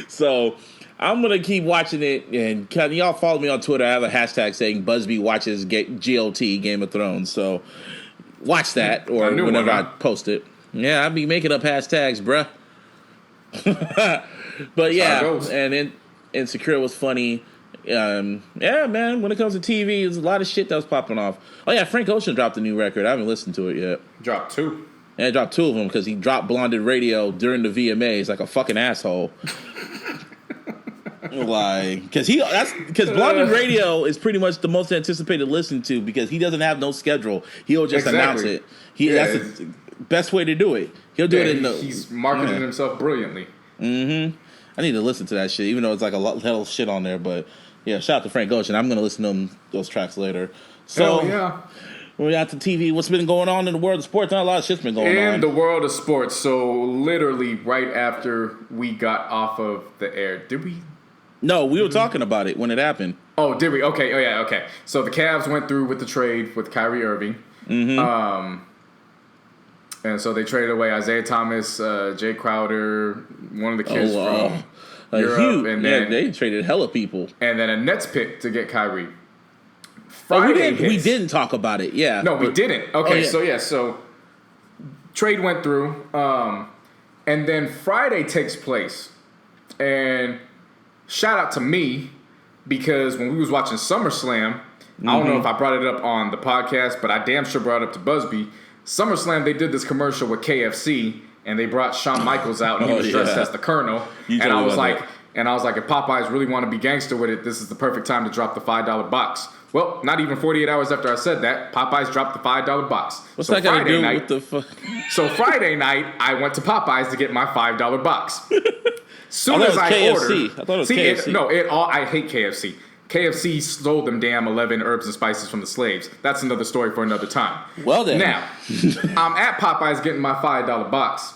So I'm gonna keep watching it, and can y'all follow me on Twitter? I have a hashtag saying Busby watches GOT Game of Thrones. So watch that, or whenever I post it. Yeah, I be making up hashtags, bruh. But yeah, and then Insecure was funny. Yeah, man. When it comes to TV, there's a lot of shit that was popping off. Oh yeah, Frank Ocean dropped a new record. I haven't listened to it yet. Dropped 2. And I dropped 2 of them because he dropped Blonded Radio during the VMAs like a fucking asshole. Like, because Blonded Radio is pretty much the most anticipated listen to because he doesn't have no schedule. He'll just announce it. That's the best way to do it. He'll do it he's marketing himself brilliantly. Mm-hmm. I need to listen to that shit, even though it's like a lot of shit on there. But yeah, shout out to Frank Ocean. I'm gonna listen to those tracks later. So we're out to TV. What's been going on in the world of sports? Not a lot of shit's been going on. In the world of sports. So literally right after we got off of the air, did we? No, we were talking about it when it happened. Oh, did we? Okay. Oh, yeah. Okay. So the Cavs went through with the trade with Kyrie Irving. Mm-hmm. And so they traded away Isaiah Thomas, Jay Crowder, one of the kids from Europe. And then they traded hella people. And then a Nets pick to get Kyrie. We didn't talk about it. Yeah. No, we didn't. Okay. So trade went through. And then Friday takes place. And shout out to me, because when we was watching SummerSlam, I don't know if I brought it up on the podcast, but I damn sure brought it up to Busby. SummerSlam, they did this commercial with KFC, and they brought Shawn Michaels out, and he was dressed as the Colonel. And I was like, if Popeyes really want to be gangster with it, this is the perfect time to drop the $5 box. Well, not even 48 hours after I said that, Popeyes dropped the $5 box. What's that got to do with the fuck? So Friday night, I went to Popeyes to get my $5 box. Soon as I ordered, I thought it was KFC. I hate KFC. KFC stole them damn 11 herbs and spices from the slaves. That's another story for another time. Well then. Now, I'm at Popeyes getting my $5 box,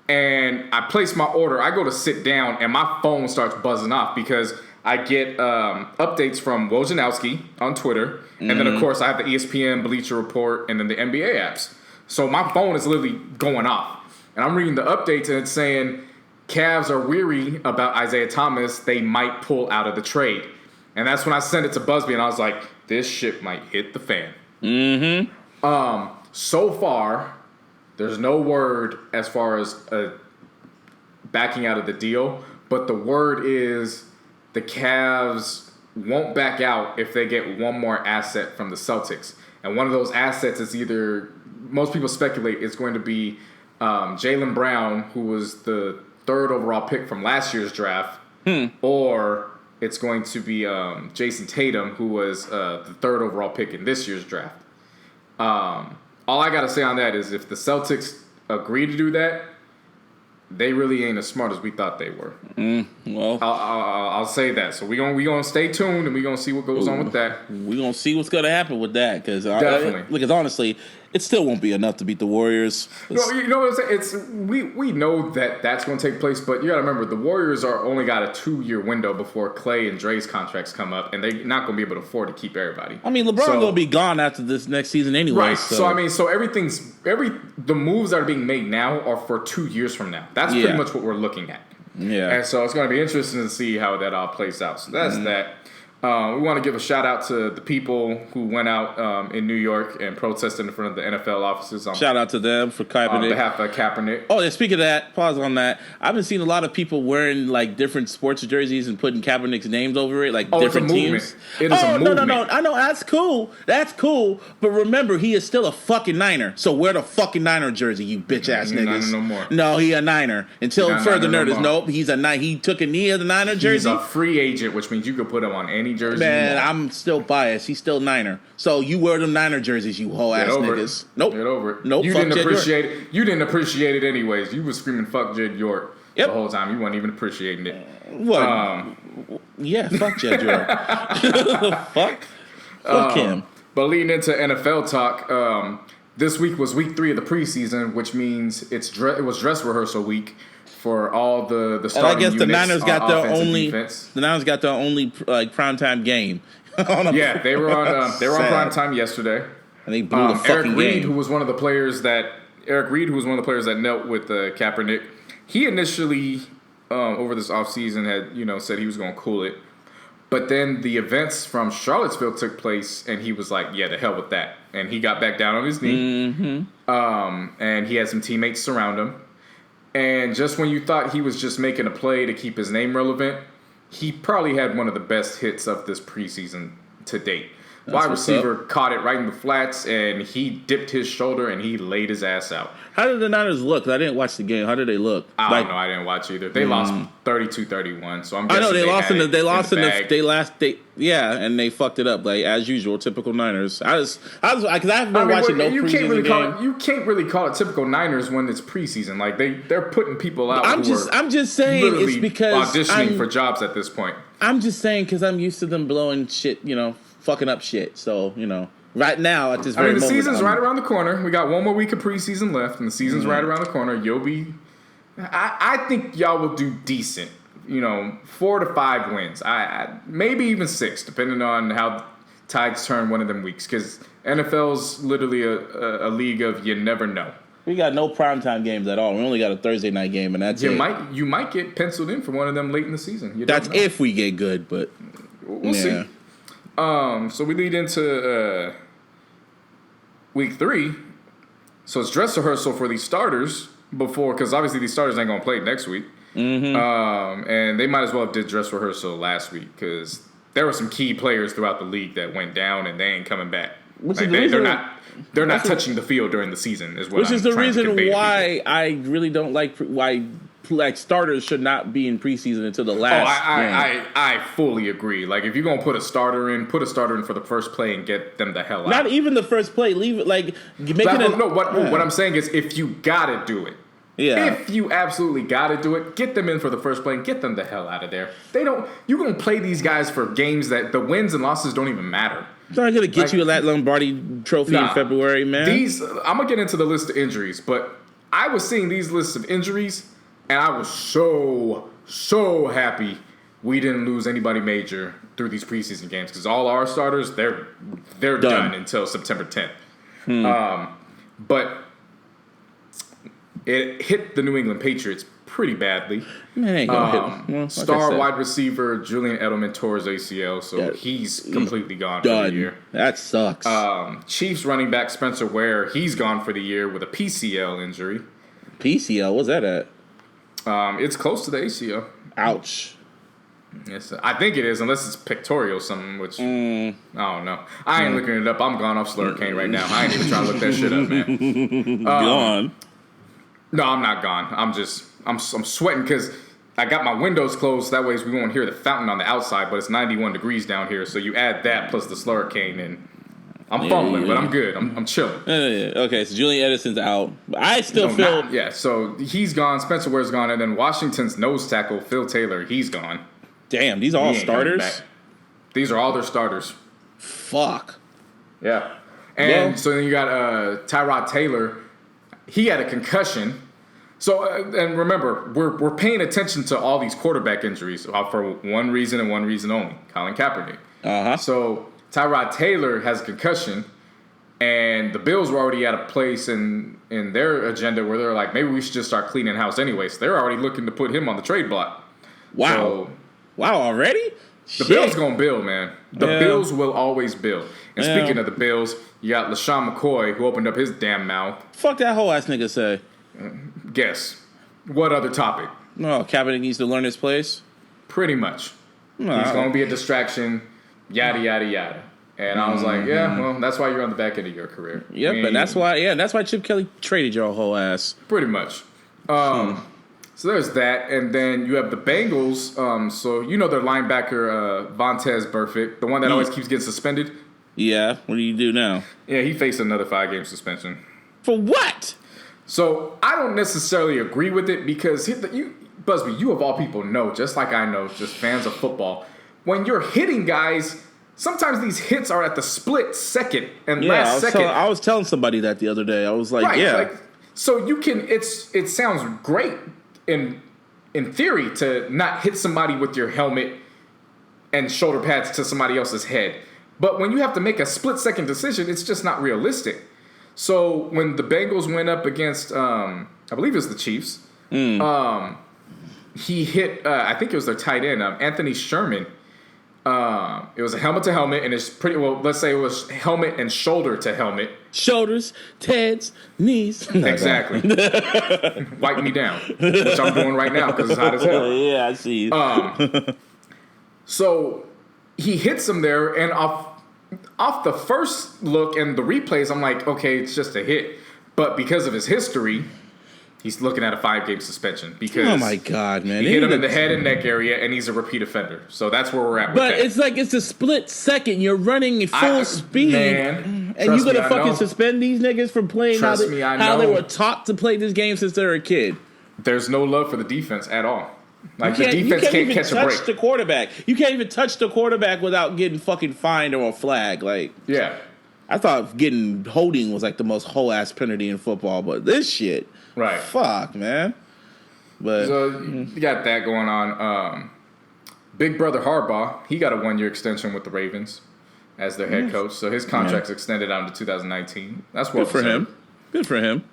and I place my order. I go to sit down, and my phone starts buzzing off because I get updates from Wojnarowski on Twitter, and then, of course, I have the ESPN, Bleacher Report, and then the NBA apps. So my phone is literally going off, and I'm reading the updates, and it's saying Cavs are weary about Isaiah Thomas. They might pull out of the trade. And that's when I sent it to Busby, and I was like, this shit might hit the fan. Mm-hmm. So far, there's no word as far as backing out of the deal, but the word is the Cavs won't back out if they get one more asset from the Celtics. And one of those assets is either, most people speculate, it's going to be Jaylen Brown, who was the 3rd overall pick from last year's draft, or it's going to be Jason Tatum, who was the 3rd overall pick in this year's draft. All I got to say on that is if the Celtics agree to do that, they really ain't as smart as we thought they were. Well, I'll say that. So we gonna stay tuned, and we gonna see what goes on with that. We gonna see what's gonna happen with that, because definitely, because honestly, it still won't be enough to beat the Warriors. No, you know what I'm saying? We know that that's going to take place, but you got to remember the Warriors are only got a 2-year window before Clay and Dre's contracts come up, and they're not going to be able to afford to keep everybody. I mean, LeBron's going to be gone after this next season anyway. Right. So I mean, the moves that are being made now are for 2 years from now. That's pretty much what we're looking at. Yeah. And so it's going to be interesting to see how that all plays out. So that's that. We want to give a shout out to the people who went out in New York and protested in front of the NFL offices. Shout out to them for Kaepernick. On behalf of Kaepernick. Oh, yeah, speaking of that, pause on that. I've been seeing a lot of people wearing like different sports jerseys and putting Kaepernick's names over it, like different teams. It is a movement. No. I know, that's cool. That's cool. But remember, he is still a fucking Niner. So wear the fucking Niner jersey, you bitch ass niggas. Niner no more. No, he a Niner. Until further notice, nope, he's a Niner. He took a knee of the Niner jersey. He's a free agent, which means you could put him on any jersey. Man, I'm still biased. He's still Niner. So you wear them Niner jerseys, you whole ass niggas. Nope. Get over it. Nope. You didn't appreciate it. You didn't appreciate it anyways. You was screaming "fuck Jed York" the whole time. You weren't even appreciating it. What? Yeah, fuck Jed York. Fuck him. But leading into NFL talk, this week was week 3 of the preseason, which means it was dress rehearsal week for all the starting units. And I guess the Niners got their only defense. The Niners got their only like primetime game. They were on primetime yesterday. And they blew the fucking Eric Reed, game. who was one of the players that knelt with Kaepernick. He initially over this offseason had, said he was going to cool it. But then the events from Charlottesville took place, and he was like, yeah, the hell with that. And he got back down on his knee. Mm-hmm. And he had some teammates surround him. And just when you thought he was just making a play to keep his name relevant, he probably had one of the best hits of this preseason to date. Wide receiver caught it right in the flats, and he dipped his shoulder, and he laid his ass out. How did the Niners look? I didn't watch the game. How did they look? I don't know. I didn't watch either. They lost 32-31, so I'm guessing I know they lost and they fucked it up like as usual, typical Niners. Because I've been watching no preseason game. You can't really call it typical Niners when it's preseason. Like they're putting people out. I'm just saying it's because auditioning for jobs at this point. I'm just saying because I'm used to them blowing shit, fucking up shit. So right now at this very moment, the season's right around the corner. We got one more week of preseason left, and the season's right around the corner. You'll be. I think y'all will do decent. 4 to 5 wins. Maybe even 6, depending on how tides turn one of them weeks. Because NFL's literally a league of you never know. We got no primetime games at all. We only got a Thursday night game, and that's it. You might get penciled in for one of them late in the season. That's if we get good, but we'll see. So we lead into week 3. So it's dress rehearsal for these starters because obviously these starters ain't gonna play next week. Mm-hmm. And they might as well have did dress rehearsal last week because there were some key players throughout the league that went down and they ain't coming back. They're not touching the field during the season. Which is the reason why I really don't like why starters should not be in preseason until the last. I fully agree. Like if you're gonna put a starter in for the first play and get them the hell out. Not even the first play. Leave it like what I'm saying is if you gotta do it. Yeah. If you absolutely gotta do it, get them in for the first play and get them the hell out of there. You're gonna play these guys for games that the wins and losses don't even matter. It's not gonna get you that Lombardi trophy in February, man. I'm gonna get into the list of injuries, but I was seeing these lists of injuries and I was so happy we didn't lose anybody major through these preseason games because all our starters, they're done until September 10th. But it hit the New England Patriots pretty badly. Star wide receiver Julian Edelman tore his ACL, so he's completely gone for the year. That sucks. Chiefs running back Spencer Ware, he's gone for the year with a PCL injury. PCL? What's that at? It's close to the ACL. Ouch. Yes, I think it is, unless it's pictorial something, which I don't know. I ain't looking it up. I'm gone off Slurricane right now. I ain't even trying to look that shit up, man. Gone. No, I'm not gone. I'm sweating because I got my windows closed. That way we won't hear the fountain on the outside, but it's 91 degrees down here. So you add that plus the Slurricane, and I'm fumbling, but I'm good. I'm chilling. Okay, so Julian Edison's out. I still feel... so he's gone. Spencer Ware's gone. And then Washington's nose tackle, Phil Taylor, he's gone. Damn, these are all starters? These are all their starters. Fuck. Yeah. And so then you got Tyrod Taylor. He had a concussion. So, and remember, we're paying attention to all these quarterback injuries for one reason and one reason only. Colin Kaepernick. Uh-huh. So Tyrod Taylor has a concussion, and the Bills were already at a place in their agenda where they're like, maybe we should just start cleaning house anyway. So they're already looking to put him on the trade block. Wow. Wow, already? The Bills going to build, man. The Bills will always build. And speaking of the Bills, you got LaShawn McCoy, who opened up his damn mouth. Fuck that whole ass nigga say. Guess. What other topic? No, Kaepernick needs to learn his place. Pretty much. He's going to be a distraction, yada, yada, yada. And I was like, well, that's why you're on the back end of your career. Yep, but that's why Chip Kelly traded your whole ass. Pretty much. So there's that, and then you have the Bengals. So you know their linebacker Vontaze Burfict, the one that always keeps getting suspended. Yeah, what do you do now? Yeah, he faced another 5-game suspension. For what? So I don't necessarily agree with it because Busby, you of all people know, just like I know, just fans of football, when you're hitting guys, sometimes these hits are at the split second and last second. I was telling somebody that the other day. I was like, so you can. It sounds great in theory to not hit somebody with your helmet and shoulder pads to somebody else's head. But when you have to make a split-second decision, it's just not realistic. So when the Bengals went up against, I believe it was the Chiefs, he hit, I think it was their tight end, Anthony Sherman. It was a helmet to helmet, and it's pretty well. Let's say it was helmet and shoulder to helmet. Shoulders, heads, knees. Exactly. Wipe me down, which I'm doing right now because it's hot as hell. Yeah, I see. So he hits him there, and off the first look and the replays, I'm like, okay, it's just a hit. But because of his history, he's looking at a 5-game suspension because oh my god, man! he hit him in the head and neck area, and he's a repeat offender. So that's where we're at. But with that. it's like it's a split second. You're running full speed, man, and you gonna me, fucking suspend these niggas from playing how they were taught to play this game since they were a kid. There's no love for the defense at all. Like the defense can't catch a break. Touch the quarterback. You can't even touch the quarterback without getting fucking fined or a flag. Like, yeah, I thought getting holding was like the most whole ass penalty in football, but this shit, right? Fuck, man. But so you got that going on. Big brother Harbaugh, he got a 1-year extension with the Ravens as their head coach, so his contract's extended out to 2019. That's well good for him. Good for him.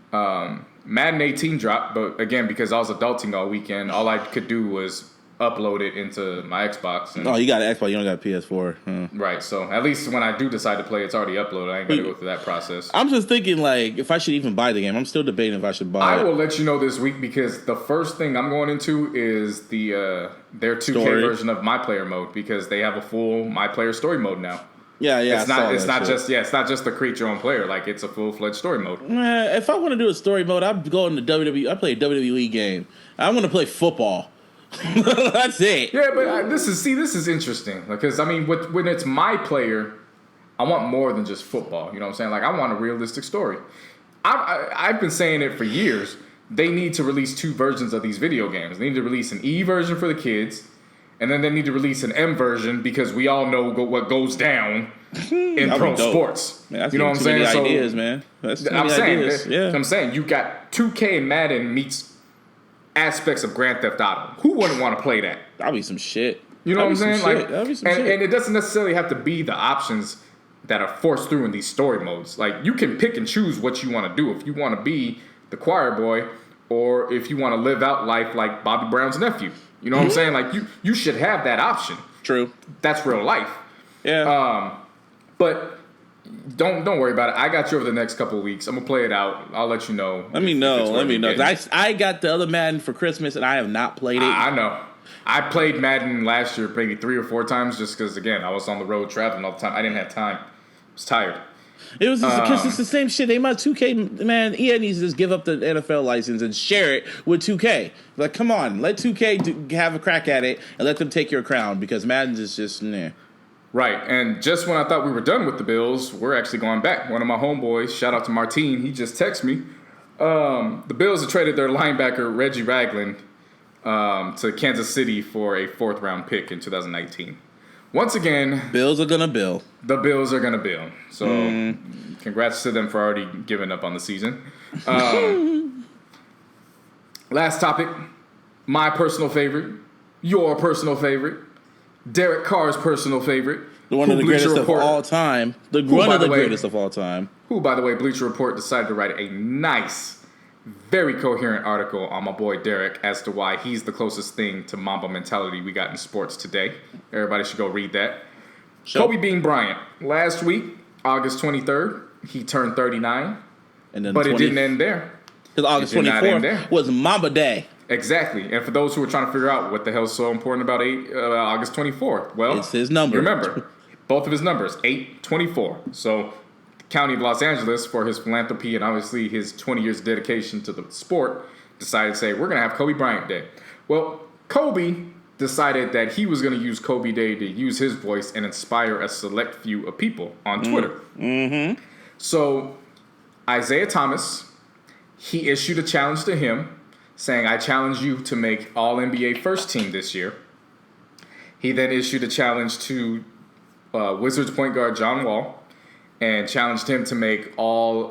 Madden 18 dropped, but again, because I was adulting all weekend, all I could do was upload it into my Xbox. And, oh, you got an Xbox, you don't got a PS4. Right, so at least when I do decide to play, it's already uploaded. I ain't got to go through that process. I'm just thinking, like, if I should even buy the game. I'm still debating if I should buy it. I will let you know this week because the first thing I'm going into is their 2K version of My Player mode because they have a full My Player story mode now. Yeah. It's not just the create your own player. Like it's a full-fledged story mode. If I want to do a story mode, I'm going to WWE. I play a WWE game. I want to play football. That's it. Yeah, but this is interesting because I mean, when it's my player, I want more than just football. You know what I'm saying? Like I want a realistic story. I've been saying it for years. They need to release 2 versions of these video games. They need to release an E version for the kids. And then they need to release an M version because we all know what goes down in pro sports. Man, you know what I'm saying? Many ideas, man. That's too many ideas. Yeah. I'm saying you got 2K and Madden meets aspects of Grand Theft Auto. Who wouldn't want to play that? That'll be some shit. You know what I'm saying? Like, that'll be some shit. And it doesn't necessarily have to be the options that are forced through in these story modes. Like you can pick and choose what you want to do. If you want to be the choir boy, or if you want to live out life like Bobby Brown's nephew. You know what I'm saying? Like you should have that option. True. That's real life. Yeah. But don't worry about it. I got you over the next couple of weeks. I'm gonna play it out. I'll let you know. Let me know. I got the other Madden for Christmas and I have not played it. I know. I played Madden last year maybe 3 or 4 times just because again I was on the road traveling all the time. I didn't have time. I was tired. It was because it's the same shit. They might 2K, man. EA needs to just give up the NFL license and share it with 2K. Like, come on, let 2K have a crack at it and let them take your crown because Madden is just nah. Right, and just when I thought we were done with the Bills, we're actually going back. One of my homeboys, shout out to Martine, he just texted me. The Bills have traded their linebacker Reggie Ragland to Kansas City for a 4th-round pick in 2019. Once again, Bills are gonna bill. The Bills are gonna bill. So, congrats to them for already giving up on the season. Last topic, my personal favorite, your personal favorite, Derek Carr's personal favorite, one of the greatest of all time. One of the greatest of all time. Who, by the way, Bleacher Report decided to write a nice, very coherent article on my boy Derek as to why he's the closest thing to Mamba mentality we got in sports today. Everybody should go read that. Sure. Kobe Bean Bryant. Last week, August 23rd, he turned 39. But it didn't end there. Because August 24th was Mamba Day. Exactly. And for those who are trying to figure out what the hell is so important about August 24th, well, it's his number. Remember, both of his numbers, 8/24. So the County of Los Angeles, for his philanthropy and obviously his 20 years dedication to the sport, decided to say, we're going to have Kobe Bryant Day. Well, Kobe decided that he was going to use Kobe Day to use his voice and inspire a select few of people on Twitter. Mm-hmm. So Isaiah Thomas, he issued a challenge to him saying, I challenge you to make all NBA first team this year. He then issued a challenge to Wizards point guard John Wall and challenged him to make all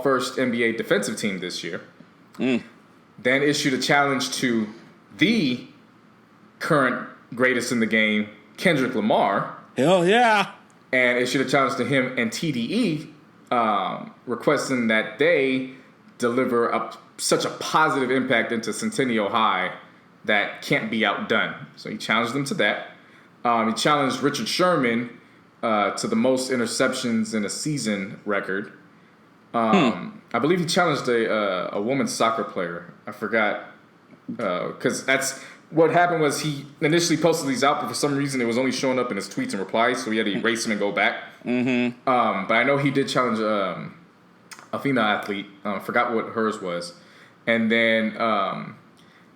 first NBA defensive team this year. Then issued a challenge to the current greatest in the game, Kendrick Lamar. Hell yeah. And issued a challenge to him and TDE, requesting that they deliver such a positive impact into Centennial High that can't be outdone. So he challenged him to that. He challenged Richard Sherman to the most interceptions in a season record. I believe he challenged a women's soccer player. I forgot, because that's what happened. Was he initially posted these out, but for some reason it was only showing up in his tweets and replies, so he had to erase them and go back. But I know he did challenge a female athlete. I forgot what hers was. And then Giannis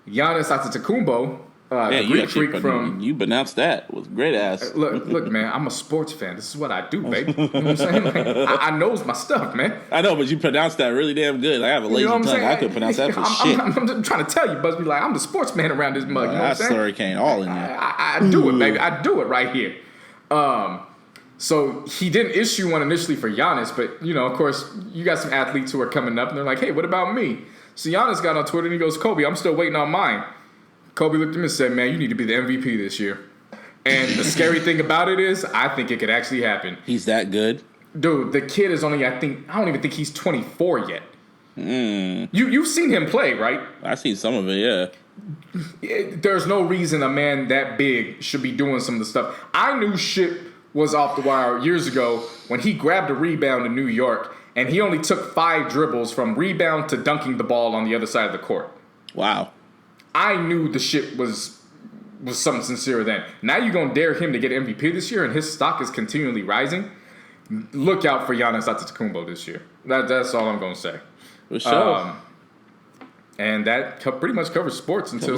Antetokounmpo, the Greek freak from... You pronounced that with great ass. Look, man, I'm a sports fan. This is what I do, baby. You know what I'm saying? Like, I knows my stuff, man. I know, but you pronounced that really damn good. I have a lazy tongue. I could pronounce that for shit. I'm just trying to tell you, Busby, like, I'm the sports man around this mug. You know what I'm saying? Slurricane all in there. I do it, baby. I do it right here. So he didn't issue one initially for Giannis, but, of course, you got some athletes who are coming up, and they're like, hey, what about me? So Giannis got on Twitter, and he goes, Kobe, I'm still waiting on mine. Kobe looked at him and said, man, you need to be the MVP this year. And the scary thing about it is, I think it could actually happen. He's that good? Dude, the kid is only, I don't even think he's 24 yet. You've seen him play, right? I've seen some of it, yeah. There's no reason a man that big should be doing some of the stuff. I knew shit was off the wire years ago when he grabbed a rebound in New York, and he only took 5 dribbles from rebound to dunking the ball on the other side of the court. Wow. I knew the shit was something sincere then. Now you're going to dare him to get MVP this year, and his stock is continually rising. Look out for Giannis Antetokounmpo this year. That's all I'm going to say. For sure. And that pretty much covers sports until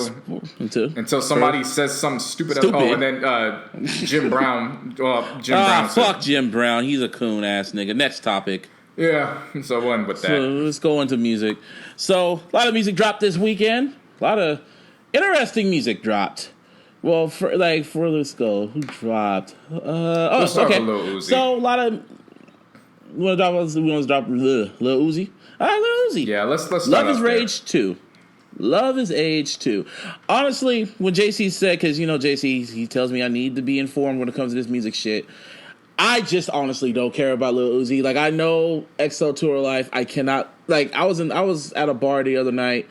somebody says something stupid. Oh, and then Jim Brown. Brown. Fuck Jim Brown. He's a coon ass nigga. Next topic. Yeah. So one with that. So let's go into music. So a lot of music dropped this weekend. A lot of interesting music dropped. Well, let's go. Who dropped? Let's start with Lil Uzi. So a lot of we want to drop Lil Uzi. All right, Lil Uzi. Yeah, let's start Luv Is Rage 2. Luv Is Rage 2. Honestly, when JC said, because JC, he tells me I need to be informed when it comes to this music shit. I just honestly don't care about Lil Uzi. Like, I know XO Tour Life. I cannot. Like, I was at a bar the other night,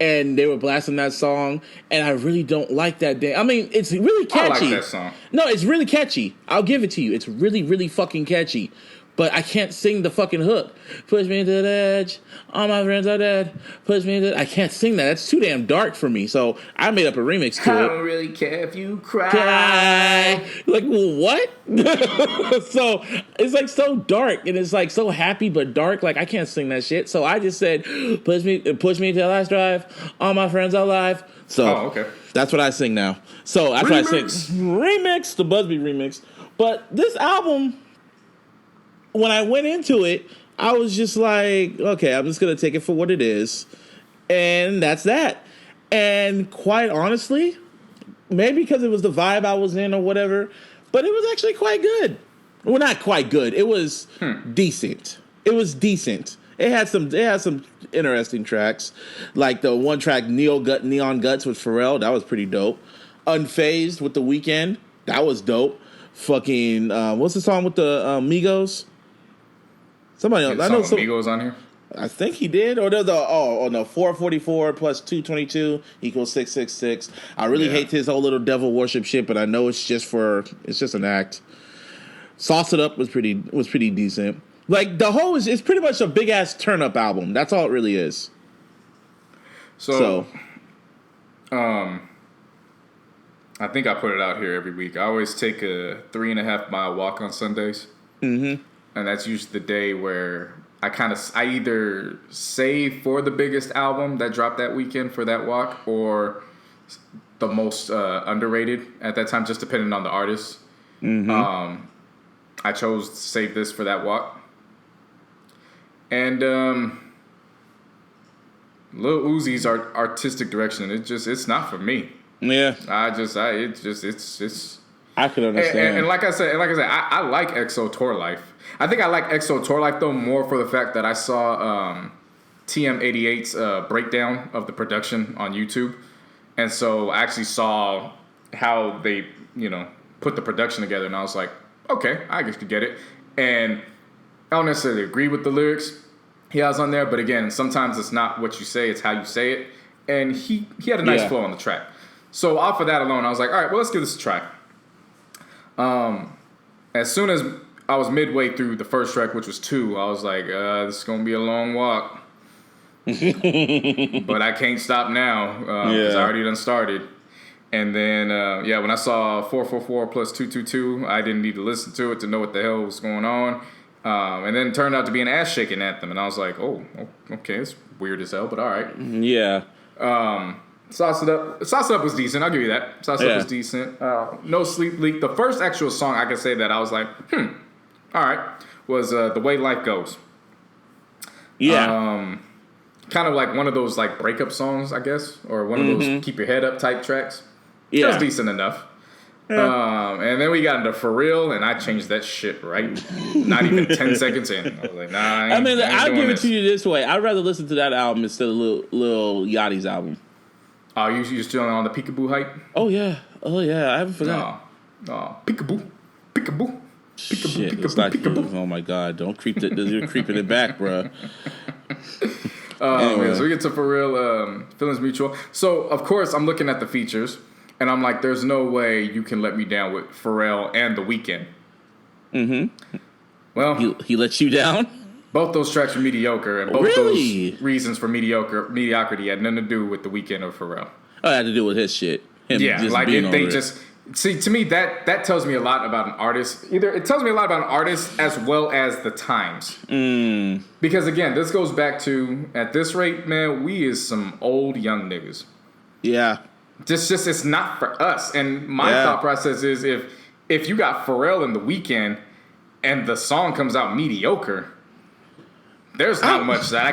and they were blasting that song, and I really don't like that damn. I mean, it's really catchy. I like that song. No, it's really catchy. I'll give it to you. It's really, really fucking catchy. But I can't sing the fucking hook. Push me to the edge. All my friends are dead. Push me to... I can't sing that. That's too damn dark for me. So I made up a remix to it. I don't really care if you cry. Like, well, what? So it's like so dark, and it's like so happy but dark. Like, I can't sing that shit. So I just said, push me to the last drive. All my friends are alive. So okay. That's what I sing now. So that's what I sing. Remix, the Busby remix. But this album... When I went into it, I was just like, okay, I'm just going to take it for what it is. And that's that. And quite honestly, maybe because it was the vibe I was in or whatever, but it was actually quite good. Well, not quite good. It was decent. It was decent. It had some interesting tracks. Like the one track, Neon Guts with Pharrell. That was pretty dope. Unfazed with The Weeknd. That was dope. Fucking, what's the song with the Migos? Somebody else. I know some Migos on here. I think he did. Or there's 444 plus 222 equals 666. I really hate his whole little devil worship shit, but I know it's just an act. Sauce It Up was pretty decent. Like the whole it's pretty much a big ass turn up album. That's all it really is. So I think I put it out here every week. I always take a 3.5 mile walk on Sundays. Mm-hmm. And that's usually the day where I either save for the biggest album that dropped that weekend for that walk, or the most underrated at that time, just depending on the artist. Mm-hmm. I chose to save this for that walk. And Lil Uzi's artistic direction, it's not for me. Yeah. It's I could understand. And like I said, I like XO Tour Life. I think I like XO Tour Life though more for the fact that I saw TM88's breakdown of the production on YouTube, and so I actually saw how they put the production together, and I was like, okay, I guess could get it. And I don't necessarily agree with the lyrics he has on there, but again, sometimes it's not what you say, it's how you say it. and he had a nice flow on the track. So off of that alone, I was like, all right, well, let's give this a try. As soon as I was midway through the first track, which was 2, I was like, this is going to be a long walk. But I can't stop now because I already done started. And then, when I saw 444 plus 222, I didn't need to listen to it to know what the hell was going on. And then it turned out to be an ass-shaking anthem. And I was like, oh, okay, it's weird as hell, but all right. Yeah. Sauce It Up. Sauce It Up was decent. I'll give you that. Sauce It Up was decent. No Sleep Leak. The first actual song I could say that I was like, all right, was The Way Life Goes. Yeah. Kind of like one of those like breakup songs, I guess, or one of those keep your head up type tracks. Yeah. It was decent enough. Yeah. And then we got into For Real, and I changed that shit right. Not even 10 seconds in. I was like, nah, I'll give it to you this way. I'd rather listen to that album instead of Lil Yachty's album. Oh, you still on the Peekaboo hype? Oh, yeah. I haven't forgot. Oh, Peekaboo. Peekaboo. Shit, it's not you. Oh, my God. Don't creep it. You're creeping it back, bro. Anyway. So we get to For Real, Feelings Mutual. So, of course, I'm looking at the features, and I'm like, there's no way you can let me down with Pharrell and The Weeknd. Mm-hmm. Well, he let you down? Both those tracks are mediocre, and both those reasons for mediocrity had nothing to do with The Weeknd or Pharrell. Oh, it had to do with his shit. See, to me, that tells me a lot about an artist. Either it tells me a lot about an artist as well as the times. Because, again, this goes back to, at this rate, man, we is some old young niggas. Yeah. It's not for us. And my thought process is if you got Pharrell and The Weeknd and the song comes out mediocre, there's not much that I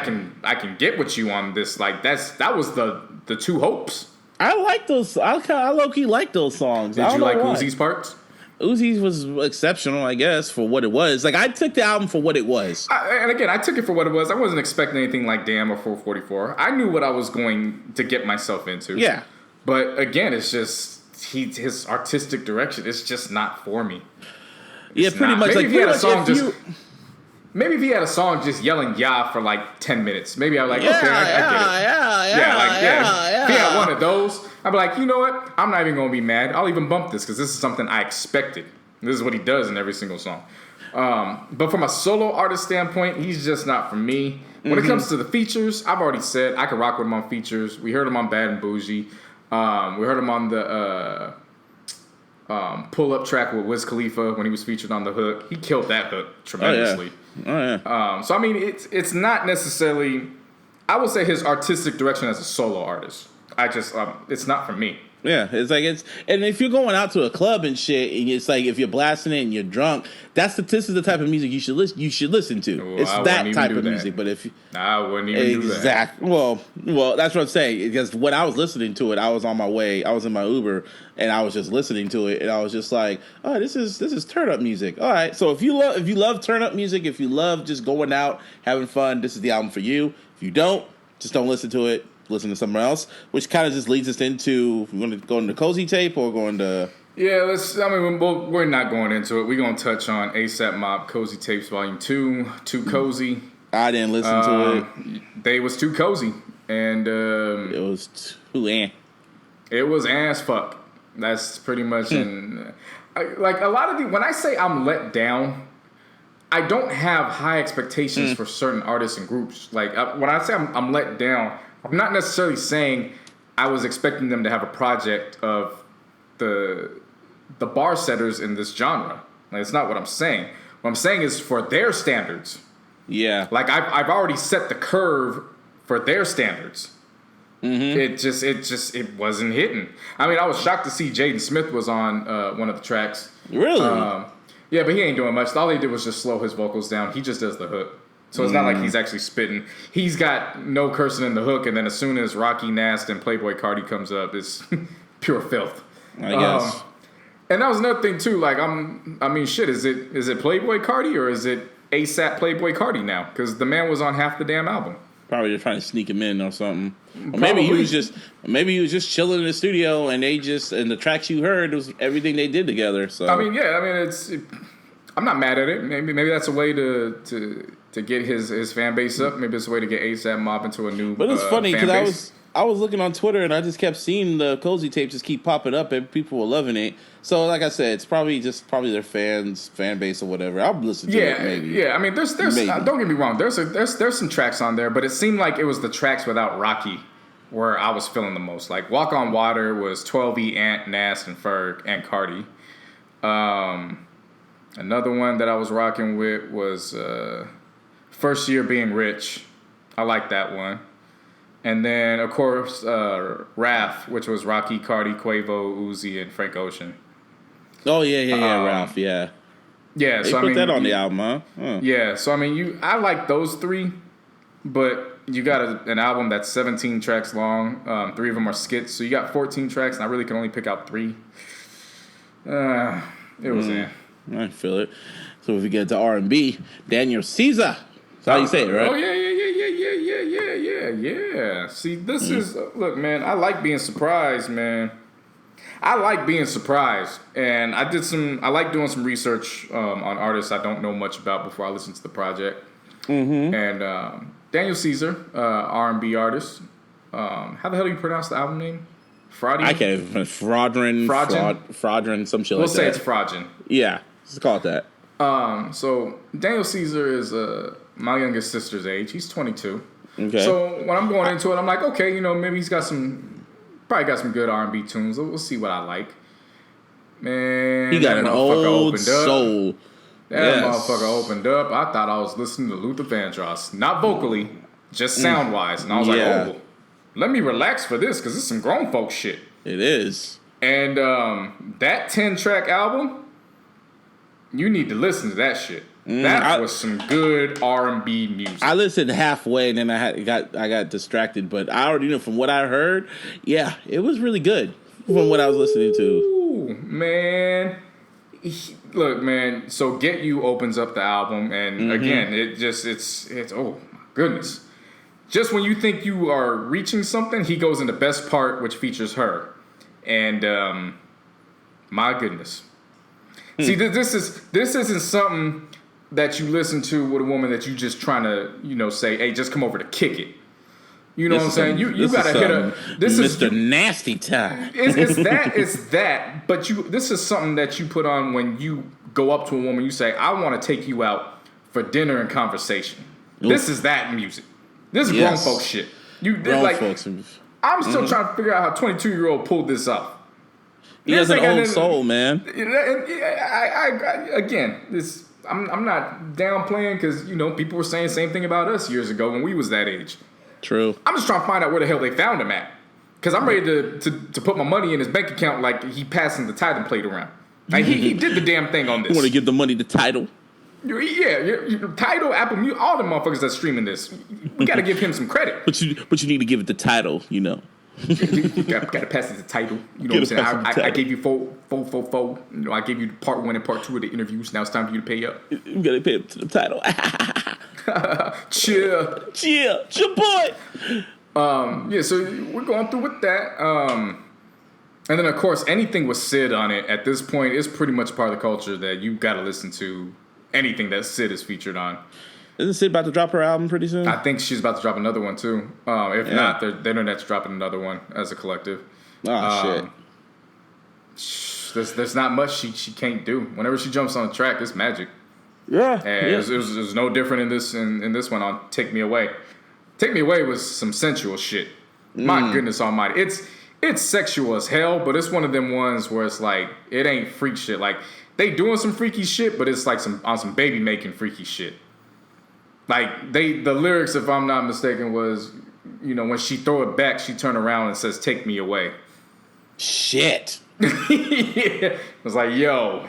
can get with you on this. Like, that was the two hopes. I like those. I low-key like those songs. Did you like Uzi's parts? Uzi's was exceptional, I guess, for what it was. Like, I took the album for what it was. And again, I took it for what it was. I wasn't expecting anything like Damn or 444. I knew what I was going to get myself into. Yeah. But again, it's just his artistic direction is just not for me. It's pretty much. Maybe if he had a song maybe if he had a song just yelling "yeah" for like 10 minutes, maybe I'm like, okay, I get it. If he had one of those, I'd be like, you know what? I'm not even gonna be mad. I'll even bump this because this is something I expected. This is what he does in every single song. But from a solo artist standpoint, he's just not for me. When it comes to the features, I've already said I could rock with him on features. We heard him on Bad and Bougie. We heard him on the Pull Up track with Wiz Khalifa when he was featured on the hook. He killed that hook tremendously. So I mean, it's not necessarily. I would say his artistic direction as a solo artist. It's not for me. Yeah, and if you're going out to a club and shit, and it's like if you're blasting it and you're drunk, this is the type of music you should listen to. Well, it's that type of music. But if I wouldn't even do that. Exactly. Well, that's what I'm saying. Because when I was listening to it, I was on my way. I was in my Uber, and I was just listening to it, and I was just like, "Oh, this is turn up music." All right. So if you love turn up music, if you love just going out having fun, this is the album for you. If you don't, just don't listen to it. Listen to somewhere else, which kind of just leads us into we're going to go into Cozy Tape or going to we're not going into it. We're going to touch on ASAP Mob Cozy Tapes Volume 2, Too Cozy. I didn't listen to it. They was too cozy, and it was too it was ass fuck. That's pretty much like a lot of when I say I'm let down, I don't have high expectations for certain artists and groups. Like when I say I'm let down, I'm not necessarily saying I was expecting them to have a project of the bar setters in this genre. Like, it's not what I'm saying. What I'm saying is for their standards. Yeah. Like I've already set the curve for their standards. Mm-hmm. It wasn't hitting. I mean, I was shocked to see Jaden Smith was on one of the tracks. Really? Yeah, but he ain't doing much. All he did was just slow his vocals down. He just does the hook. So it's not like he's actually spitting. He's got no cursing in the hook, and then as soon as Rocky Nast and Playboy Cardi comes up, it's pure filth. I guess. And that was another thing too. Like is it Playboy Cardi or is it ASAP Playboy Cardi now? Because the man was on half the damn album. Probably just trying to sneak him in or something. Or maybe he was just chilling in the studio, and the tracks you heard was everything they did together. So I'm not mad at it. Maybe that's a way to get his fan base up. Maybe it's a way to get ASAP Mob into a new. But it's funny because I was looking on Twitter and I just kept seeing the Cozy tapes just keep popping up and people were loving it. So like I said, it's probably their fan base or whatever. I'll listen to it maybe. Yeah. I mean, there's don't get me wrong. There's some tracks on there, but it seemed like it was the tracks without Rocky where I was feeling the most. Like Walk on Water was 12E, Ant, Nas, and Ferg, and Cardi. Another one that I was rocking with was First Year Being Rich. I like that one. And then, of course, Wrath, which was Rocky, Cardi, Quavo, Uzi, and Frank Ocean. Oh, yeah, Ralph, yeah. Yeah, they put that on the album, huh? Yeah, so I mean, I like those three, but you got an album that's 17 tracks long. 3 of them are skits, so you got 14 tracks, and I really can only pick out 3. It was I feel it. So if we get to R&B, Daniel Caesar. That's how you say it, right? Oh, yeah. See, this is... Look, man, I like being surprised, man. I like being surprised. And I like doing some research on artists I don't know much about before I listen to the project. Mm-hmm. And Daniel Caesar, R&B artist. How the hell do you pronounce the album name? Freudian? I can't even... Fraudrin, some shit like that. We'll say it's Freudian. Yeah, let's call it that. So Daniel Caesar is my youngest sister's age. He's 22. Okay. So when I'm going into it, I'm like, okay, maybe he's probably got some good R&B tunes. We'll see what I like. Man, he got an old soul. That motherfucker opened up. I thought I was listening to Luther Vandross. Not vocally, just sound-wise. And I was like, oh, let me relax for this because it's some grown folk shit. It is. And that 10-track album, you need to listen to that shit. That was some good R&B music. I listened halfway and then I got distracted, but I already know from what I heard, yeah, it was really good from what I was listening to. Ooh, man. Look, man, so Get You opens up the album, and again, it's oh my goodness. Just when you think you are reaching something, he goes in the best part, which features her. And my goodness. See, this isn't something that you listen to with a woman that you just trying to, say, hey, just come over to kick it. You know what I'm saying? You gotta hit her. This is Mr. Nasty Time. It's that. But this is something that you put on when you go up to a woman. You say, I want to take you out for dinner and conversation. Oof. This is that music. This is grown folk shit. Folks. I'm still trying to figure out how 22-year-old pulled this off. He has an old soul, man. I'm not downplaying because people were saying the same thing about us years ago when we was that age. True. I'm just trying to find out where the hell they found him at, because I'm ready to put my money in his bank account like he passing the tithing plate around. Like he did the damn thing on this. You want to give the money to Tidal? Yeah, Tidal, Apple Music, all the motherfuckers that's streaming this. We got to give him some credit. But you need to give it the Tidal, You got to pass it to Tidal. You know what I'm saying? I gave you four. I gave you part 1 and part 2 of the interviews. Now it's time for you to pay up. You got to pay up to the Tidal. Chill, boy. So we're going through with that. And then of course anything with Sid on it at this point is pretty much part of the culture that you got to listen to anything that Sid is featured on. Isn't Sid about to drop her album pretty soon? I think she's about to drop another one too. If not, the internet's dropping another one as a collective. Oh shit! There's not much she can't do. Whenever she jumps on a track, it's magic. Yeah. And it was no different in this one on Take Me Away. Take Me Away was some sensual shit. My goodness almighty. It's sexual as hell, but it's one of them ones where it's like it ain't freak shit. Like they doing some freaky shit, but it's like some baby making freaky shit. Like the lyrics, if I'm not mistaken, was when she throw it back, she turn around and says, "Take me away." Shit. It was like, yo.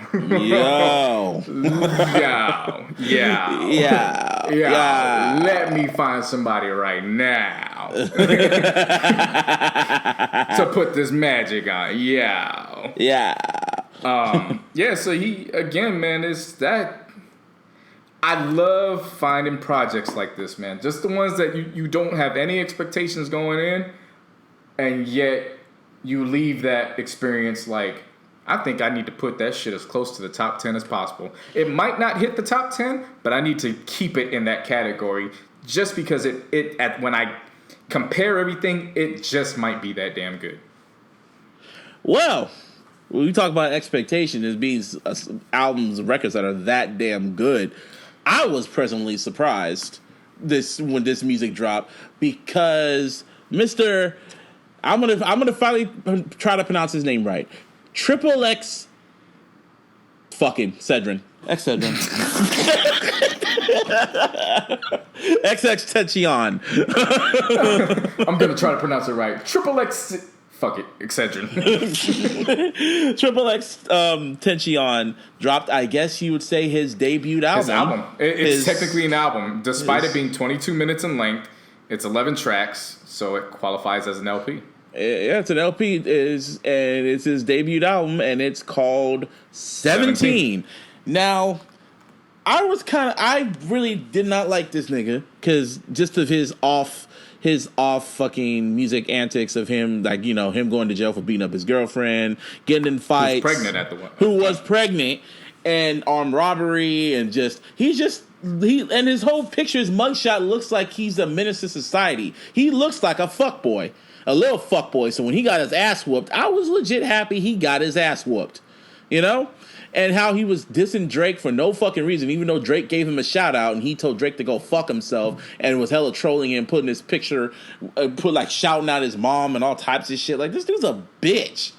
Let me find somebody right now to put this magic on. So he again, man, is that. I love finding projects like this, man. Just the ones that you don't have any expectations going in, and yet you leave that experience like, I think I need to put that shit as close to the top 10 as possible. It might not hit the top 10, but I need to keep it in that category just because when I compare everything, it just might be that damn good. Well, when we talk about expectation as being albums, records that are that damn good, I was presently surprised when this music dropped because Mr. I'm gonna finally try to pronounce his name right. Triple X fucking Cedrin. Excedrin. XXXTentacion. I'm gonna try to pronounce it right. Triple X. Fuck it, Excedrin. Triple X Tentacion dropped, I guess you would say, his debut album. His album. It's technically an album. Despite it being 22 minutes in length, it's 11 tracks, so it qualifies as an LP. Yeah, it's an LP, and it's his debut album, and it's called 17. Now, I really did not like this nigga, because just of his off fucking music antics of him, like, you know, him going to jail for beating up his girlfriend, getting in fights. Who was pregnant at the one. Who was pregnant, and armed robbery, and and his whole picture, his mugshot looks like he's a menace to society. He looks like a fuckboy, a little fuckboy. So when he got his ass whooped, I was legit happy he got his ass whooped, you know? And how he was dissing Drake for no fucking reason, even though Drake gave him a shout out and he told Drake to go fuck himself and was hella trolling him, putting his picture, shouting out his mom and all types of shit. Like, this dude's a bitch.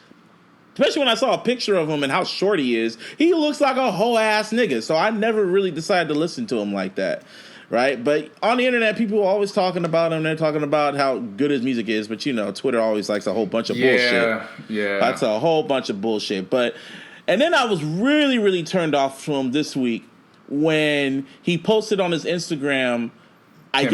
Especially when I saw a picture of him and how short he is. He looks like a whole ass nigga. So I never really decided to listen to him like that. Right? But on the internet, people are always talking about him. They're talking about how good his music is. But, you know, Twitter always likes a whole bunch of bullshit. Yeah. That's a whole bunch of bullshit. And then I was really, really turned off from this week when he posted on his Instagram, him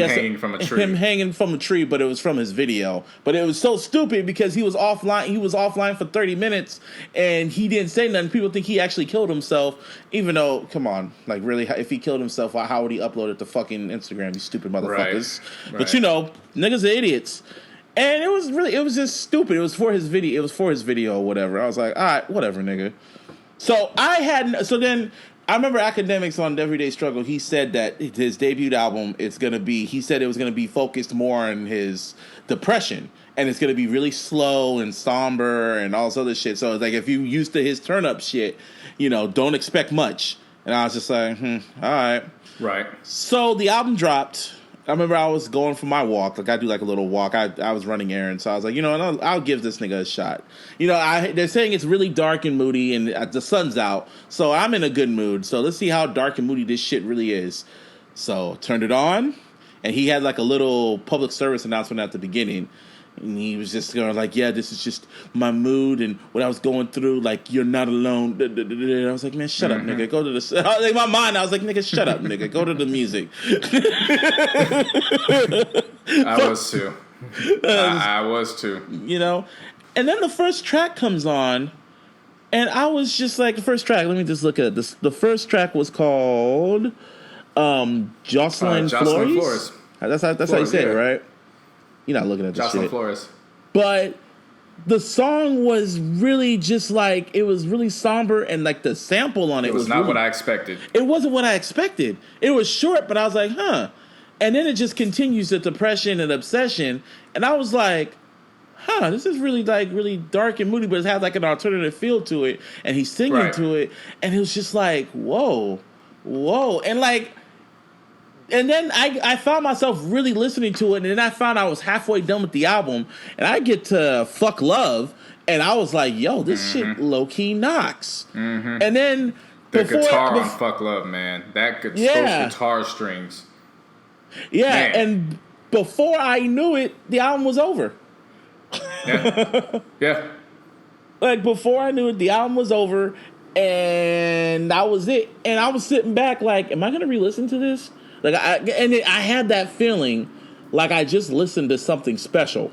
hanging from a tree, but it was from his video. But it was so stupid because he was offline. He was offline for 30 minutes and he didn't say nothing. People think he actually killed himself, even though, come on, like, really, if he killed himself, how would he upload it to fucking Instagram? You stupid motherfuckers. Right. But, you know, niggas are idiots. And it was just stupid. It was for his video or whatever. I was like, all right, whatever, nigga. So then I remember Academics on Everyday Struggle. He said that his debut album, he said it was going to be focused more on his depression. And it's going to be really slow and somber and all this other shit. So it's like, if you used to his turn up shit, you know, don't expect much. And I was just like, all right. Right. So the album dropped. I remember I was going for my walk. Like, I do like a little walk. I was running errands. So I was like, you know, I'll give this nigga a shot. You know, they're saying it's really dark and moody and the sun's out. So I'm in a good mood. So let's see how dark and moody this shit really is. So turned it on. And he had like a little public service announcement at the beginning. And he was just going like, yeah, this is just my mood and what I was going through. Like, you're not alone. And I was like, man, shut up, nigga. Go to the... In my mind, I was like, nigga, shut up, nigga. Go to the music. I was too. I was too. You know? And then the first track comes on. And I was just like, the first track, let me just look at this. The first track was called Jocelyn Flores. That's how you say it, right? You're not looking at the shit. Flores. But the song was really just like, it was really somber, and like the sample on it was not really, what I expected. It wasn't what I expected. It was short, but I was like, huh. And then it just continues the depression and obsession, and I was like, huh, this is really like really dark and moody, but it has like an alternative feel to it, and he's singing to it, and it was just like, whoa, and like. And then I found myself really listening to it, and then I found I was halfway done with the album, and I get to Fuck Love, and I was like, yo, this shit low-key knocks. And then the guitar on Fuck Love, man. Those guitar strings. Yeah, man. And before I knew it, the album was over. Yeah. Like, before I knew it, the album was over, and that was it. And I was sitting back like, am I going to re-listen to this? Like, I had that feeling like I just listened to something special.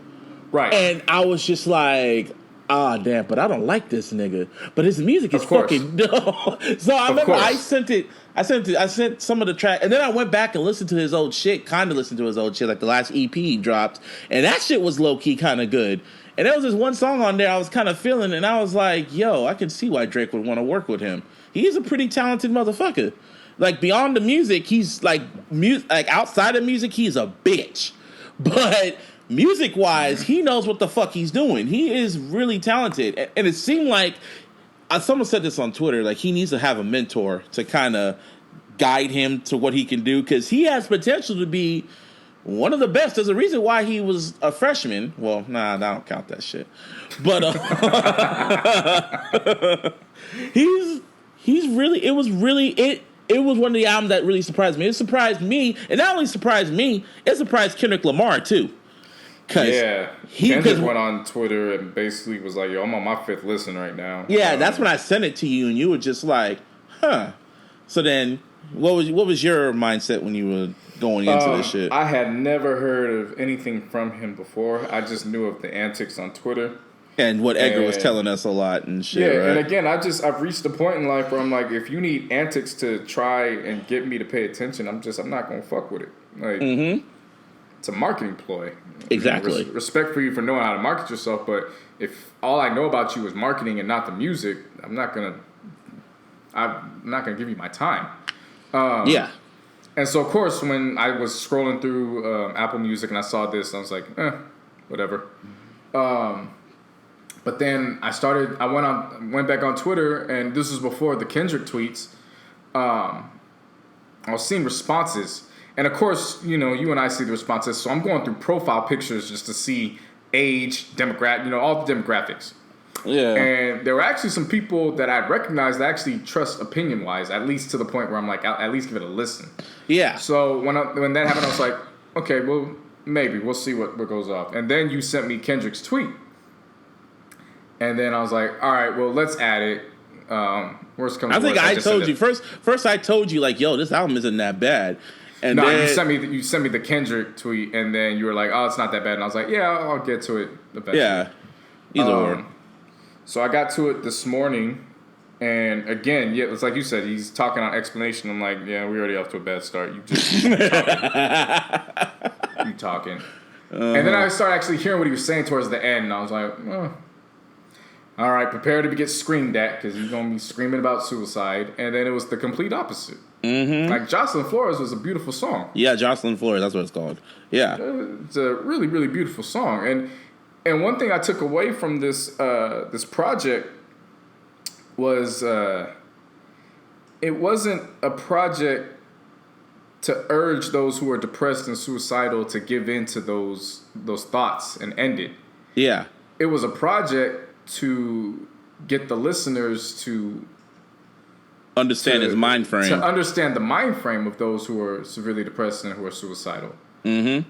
Right. And I was just like, damn, but I don't like this nigga. But his music is fucking dope. So I remember I sent some of the track, and then I went back and listened to his old shit, like the last EP he dropped. And that shit was low-key kind of good. And there was this one song on there I was kind of feeling, and I was like, yo, I can see why Drake would want to work with him. He's a pretty talented motherfucker. Like, beyond the music, he's like outside of music, he's a bitch. But music wise, he knows what the fuck he's doing. He is really talented, and it seemed like someone said this on Twitter. Like he needs to have a mentor to kind of guide him to what he can do because he has potential to be one of the best. There's a reason why he was a freshman. Well, nah, I don't count that shit. But he's really. It was one of the albums that really surprised me. It surprised me, and not only surprised me, it surprised Kendrick Lamar too. Kendrick went on Twitter and basically was like, "Yo, I'm on my 5th listen right now." Yeah, that's when I sent it to you, and you were just like, "Huh." So then, what was your mindset when you were going into this shit? I had never heard of anything from him before. I just knew of the antics on Twitter. And what Edgar was telling us a lot and shit, yeah, right? And again, I've reached a point in life where I'm like, if you need antics to try and get me to pay attention, I'm not gonna fuck with it. Like, it's a marketing ploy. Exactly. Respect for you for knowing how to market yourself, but if all I know about you is marketing and not the music, I'm not gonna give you my time. Yeah. And so, of course, when I was scrolling through Apple Music and I saw this, I was like, whatever. But then I went back on Twitter, and this was before the Kendrick tweets. I was seeing responses. And of course, you and I see the responses. So I'm going through profile pictures just to see age, demographic, all the demographics. Yeah. And there were actually some people that I recognized that actually trust opinion-wise, at least to the point where I'm like, I'll at least give it a listen. Yeah. So when that happened, I was like, okay, well, maybe. We'll see what goes off. And then you sent me Kendrick's tweet. And then I was like, all right, well, let's add it. Worst comes to worst. I told you. First I told you, like, yo, this album isn't that bad. And no, then, you sent me the Kendrick tweet, and then you were like, oh, it's not that bad. And I was like, yeah, I'll get to it eventually. Yeah. Either or. So I got to it this morning, and again, yeah, it's like you said, he's talking on explanation. I'm like, yeah, we're already off to a bad start. You just you talking. And then I started actually hearing what he was saying towards the end, and I was like, oh, all right, prepare to get screamed at because he's going to be screaming about suicide. And then it was the complete opposite. Mm-hmm. Like, Jocelyn Flores was a beautiful song. Yeah, Jocelyn Flores, that's what it's called. Yeah. It's a really, really beautiful song. And one thing I took away from this this project was it wasn't a project to urge those who are depressed and suicidal to give in to those thoughts and end it. Yeah. It was a project to get the listeners to understand his mind frame. To understand the mind frame of those who are severely depressed and who are suicidal. Mm-hmm.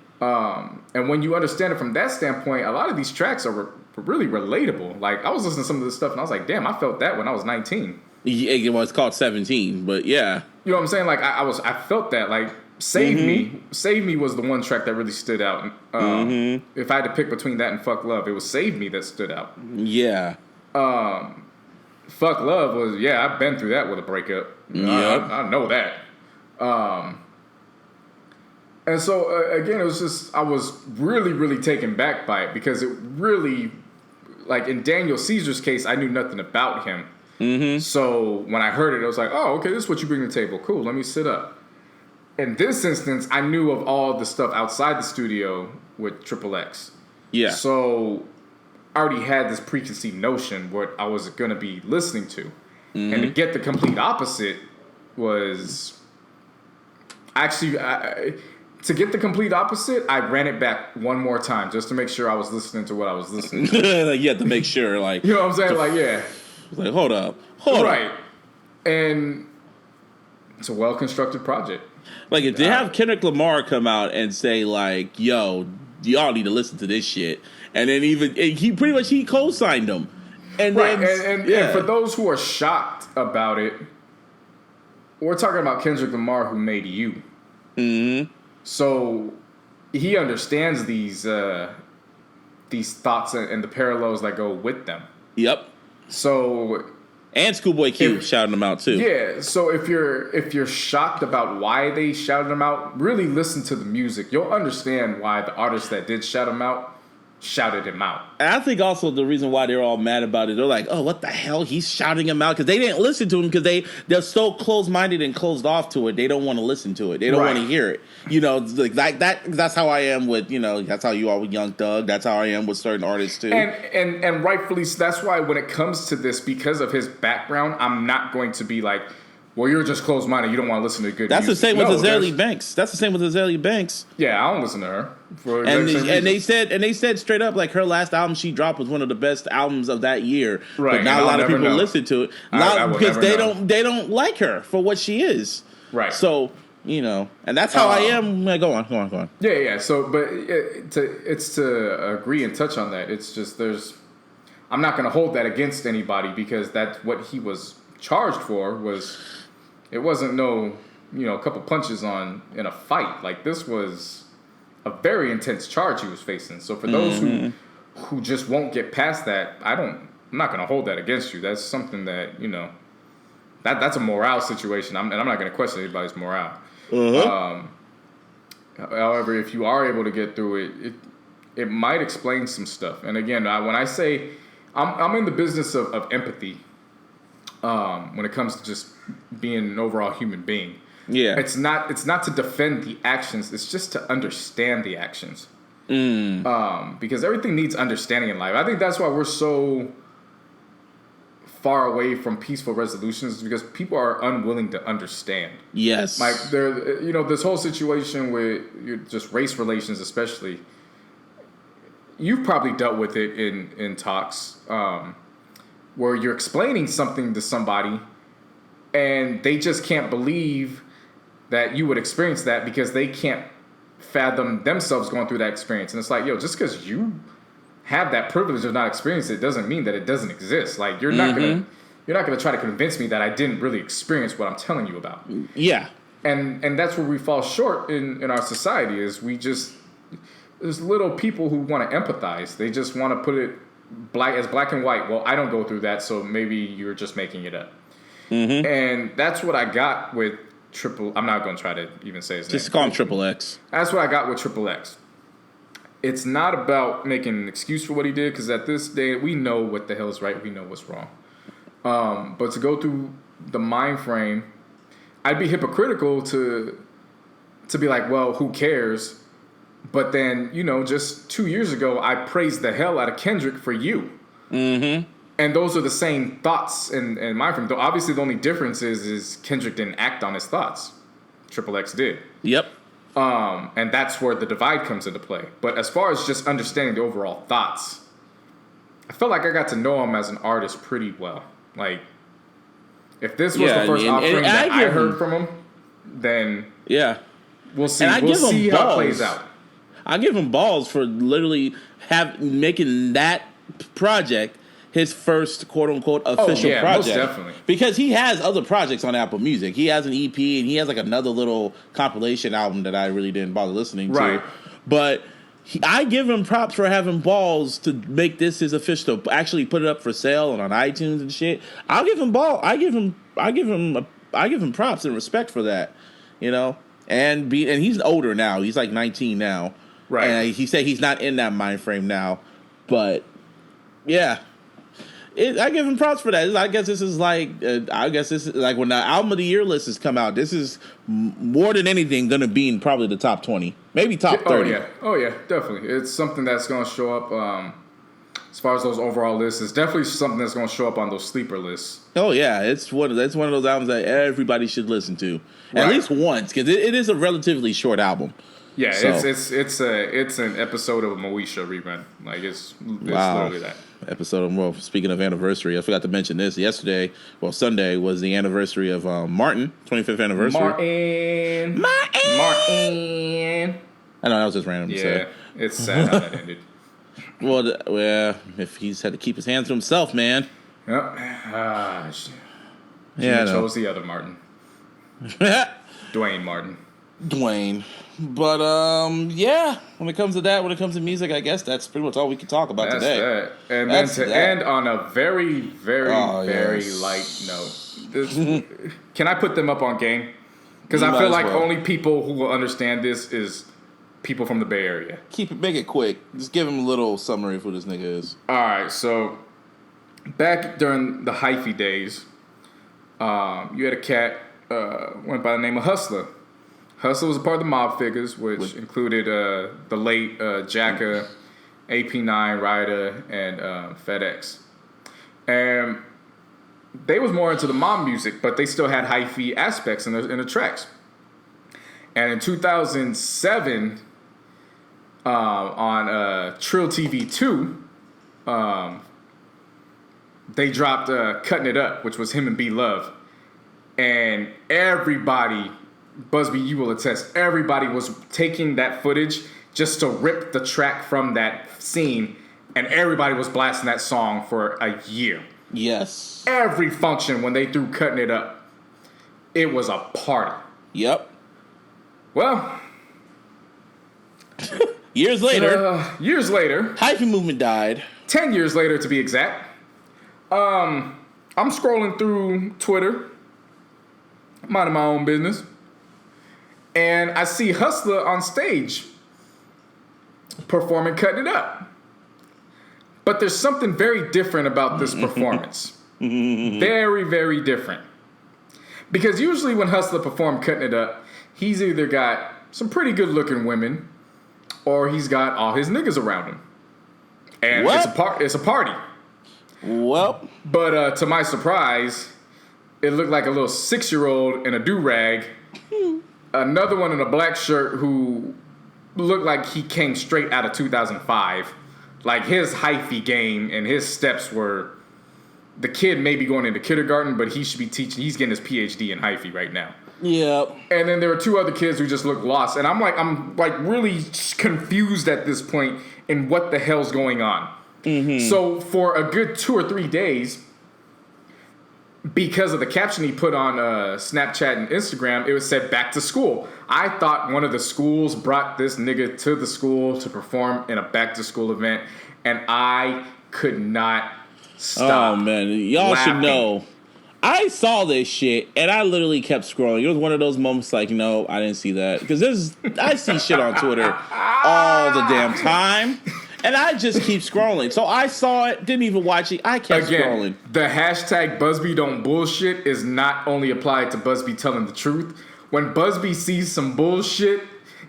And when you understand it from that standpoint, a lot of these tracks are really relatable. Like, I was listening to some of this stuff and I was like, damn, I felt that when I was 19. Yeah, it was called 17, but yeah. You know what I'm saying? Like, I felt that. Like, Save Me was the one track that really stood out. If I had to pick between that and Fuck Love, it was Save Me that stood out. Yeah. Fuck Love was, I've been through that with a breakup. Yeah. I know that. And so, again, it was just, I was really, really taken back by it because it really, like in Daniel Caesar's case, I knew nothing about him. Mm-hmm. So when I heard it, I was like, oh, okay, this is what you bring to the table. Cool, let me sit up. In this instance, I knew of all the stuff outside the studio with XXX. Yeah. So I already had this preconceived notion what I was going to be listening to. Mm-hmm. And to get the complete opposite was actually... To get the complete opposite, I ran it back one more time just to make sure I was listening to what I was listening to. You had to make sure, like... You know what I'm saying? Like, yeah. Like, hold up. Hold up. And it's a well-constructed project. Like, if they have Kendrick Lamar come out and say, like, yo, y'all need to listen to this shit. And then he pretty much, he co-signed them. And then, and for those who are shocked about it, we're talking about Kendrick Lamar who made You. Mm-hmm. So he understands these thoughts and the parallels that go with them. Yep. So and Schoolboy Q shouting them out too. Yeah. So if you're shocked about why they shouted them out, really listen to the music. You'll understand why the artists that did shout them out shouted him out. And I think also the reason why they're all mad about it, they're like, oh, what the hell? He's shouting him out because they didn't listen to him because they're so closed-minded and closed off to it. They don't want to listen to it. They don't want to hear it. You know, like that's how I am with, you know, that's how you are with Young Thug. That's how I am with certain artists too. And rightfully, that's why when it comes to this, because of his background, I'm not going to be like, well, you're just closed-minded. You don't want to listen to good That's music. the same with Azalea Banks. That's the same with Azalea Banks. Yeah, I don't listen to her. And they said straight up, like, her last album she dropped was one of the best albums of that year. Right. But not a lot of people listen to it. Because they don't like her for what she is. Right. So, you know, and that's how I am. Go on. Yeah. So, but it's to agree and touch on that. It's just I'm not going to hold that against anybody because that's what he was charged for was. It wasn't a couple punches in a fight. Like, this was a very intense charge he was facing. So for those who just won't get past that, I'm not going to hold that against you. That's something that, you know, that's a morale situation. And I'm not going to question anybody's morale. However, if you are able to get through it might explain some stuff. And again, when I say I'm in the business of empathy, when it comes to just being an overall human being. Yeah. It's not to defend the actions, it's just to understand the actions. Because everything needs understanding in life. I think that's why we're so far away from peaceful resolutions, because people are unwilling to understand. Yes. Like, this whole situation with just race relations especially, you've probably dealt with it in talks, where you're explaining something to somebody and they just can't believe that you would experience that because they can't fathom themselves going through that experience. And it's like, just because you have that privilege of not experiencing it doesn't mean that it doesn't exist. Like, you're not gonna try to convince me that I didn't really experience what I'm telling you about. Yeah. And that's where we fall short in our society is there's little people who want to empathize. They just want to put it black and white. Well, I don't go through that, so maybe you're just making it up. And that's what I got with I'm not going to try to even say his name. Just call him Triple X. That's what I got with Triple X. It's not about making an excuse for what he did, because at this day, we know what the hell is right, we know what's wrong. But to go through the mind frame, I'd be hypocritical to be like, well, who cares? But then, just 2 years ago, I praised the hell out of Kendrick for You. And those are the same thoughts and mind frame. Though obviously the only difference is Kendrick didn't act on his thoughts. Triple X did. Yep. And that's where the divide comes into play. But as far as just understanding the overall thoughts, I felt like I got to know him as an artist pretty well. Like, if this was the first offering that I heard from him, then we'll see. We'll see how it plays out. I give him balls for literally making that project his first quote-unquote official project. Most definitely. Because he has other projects on Apple Music. He has an EP, and he has like another little compilation album that I really didn't bother listening to. But I give him props for having balls to make this his official, to actually put it up for sale and on iTunes and shit. I'll give him I give him props and respect for that, And he's older now. He's like 19 now. Right. And he said he's not in that mind frame now. But yeah. I give him props for that. I guess this is like when the album of the year list has come out. This is more than anything going to be in probably the top 20, maybe top 30. Oh yeah, definitely. It's something that's going to show up. As far as those overall lists, it's definitely something that's going to show up on those sleeper lists. Oh yeah, it's one of those albums that everybody should listen to at least once, because it is a relatively short album. Yeah, so. it's an episode of a Moesha rerun. Like it's literally that. Speaking of anniversary, I forgot to mention this. Sunday was the anniversary of Martin, 25th anniversary. Martin. I know that was just random. Yeah, to say. It's sad how that ended. Well, if he's had to keep his hands to himself, man. Yep. He chose the other Martin. Dwayne Martin. But when it comes to music, I guess that's pretty much all we can talk about today. That. And then to end on a very, very, very light note. Can I put them up on game? Because I feel like only people who will understand this is people from the Bay Area. Make it quick. Just give him a little summary of who this nigga is. All right, so back during the hyphy days, you had a cat went by the name of Husalah. Husalah was a part of the Mob Figures, which included the late Jacka, AP9, Ryder, and FedEx. And they was more into the mob music, but they still had hyphy aspects in the tracks. And in 2007, on Trill TV 2, they dropped Cutting It Up, which was him and B-Love. And everybody, Busby, you will attest, everybody was taking that footage just to rip the track from that scene, and everybody was blasting that song for a year. Yes. Every function when they threw Cutting It Up, it was a party. Yep. Well, years later, hyphy movement died. 10 years later, to be exact. I'm scrolling through Twitter, minding my own business, and I see Husalah on stage performing Cutting It Up. But there's something very different about this performance. Very, very different. Because usually when Husalah performed Cutting It Up, he's either got some pretty good looking women or he's got all his niggas around him. And it's a party. Well, but to my surprise, it looked like a little 6-year-old in a do-rag. Another one in a black shirt who looked like he came straight out of 2005. Like his hyphy game and his steps were, the kid may be going into kindergarten, but he should be teaching. He's getting his PhD in hyphy right now. Yep. And then there were 2 other kids who just looked lost. And I'm like really confused at this point in what the hell's going on. Mm-hmm. So for a good 2 or 3 days, because of the caption he put on Snapchat and Instagram, it was said back to school. I thought one of the schools brought this nigga to the school to perform in a back to school event, and I could not stop. Oh man, y'all laughing. should know. I saw this shit and I literally kept scrolling. It was one of those moments like, no, I didn't see that. Because I see shit on Twitter all the damn time. And I just keep scrolling. So I saw it, didn't even watch it. I kept scrolling. The hashtag Busby don't bullshit is not only applied to Busby telling the truth. When Busby sees some bullshit,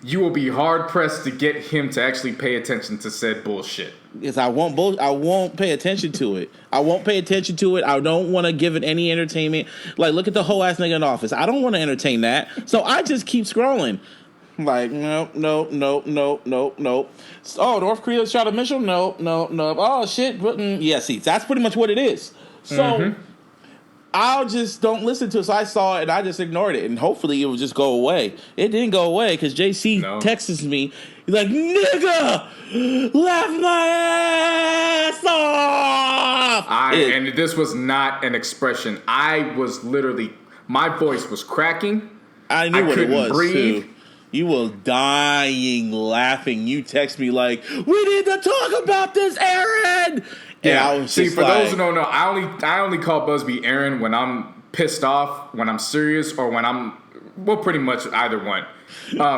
you will be hard pressed to get him to actually pay attention to said bullshit. Because I won't pay attention to it. I won't pay attention to it. I don't want to give it any entertainment. Like, look at the whole ass nigga in office. I don't want to entertain that. So I just keep scrolling. Like, nope. Oh, North Korea shot a missile? No. Oh, shit. Yeah, see, that's pretty much what it is. So I'll just don't listen to it. So I saw it and I just ignored it. And hopefully it will just go away. It didn't go away because JC texts me. He's like, nigga, laugh my ass off. And this was not an expression. I was literally, my voice was cracking. I knew what it was, breathe. too. You were dying laughing. You text me like, we need to talk about this, Aaron. Yeah, I was see, just for like, those who don't know, I only call Busby Aaron when I'm pissed off, when I'm serious, or when I'm, well, pretty much either one.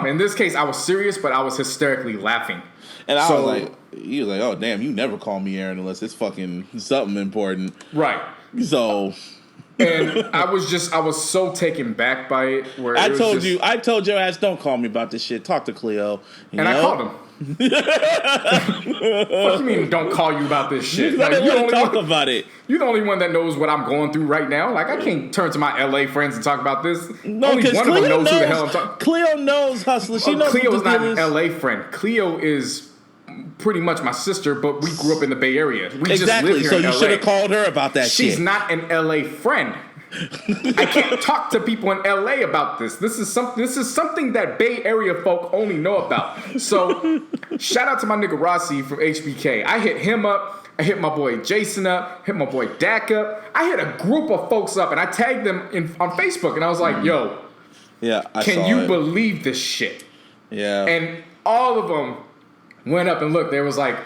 In this case, I was serious, but I was hysterically laughing. And I was like, he was like, oh, damn, you never call me Aaron unless it's fucking something important. Right. So... And I was so taken back by it. Where I told your ass, don't call me about this shit. Talk to Cleo. I called him. What you mean, don't call you about this shit? Like, I didn't want to talk about it. You're the only one that knows what I'm going through right now. Like, I can't turn to my LA friends and talk about this. No, only one Cleo of them knows who the hell I'm talking. Cleo knows Husalah. She knows Cleo's not is. an LA friend. Cleo is pretty much my sister, but we grew up in the Bay Area. We just live here so in you LA. should have called her about that shit. She's not an LA friend. I can't talk to people in LA about this. This is something that Bay Area folk only know about. So, shout out to my nigga Rossi from HBK. I hit him up. I hit my boy Jason up. Hit my boy Dak up. I hit a group of folks up, and I tagged them on Facebook. And I was like, "Yo, can you believe this shit?" Yeah. And all of them went up and looked. They was like,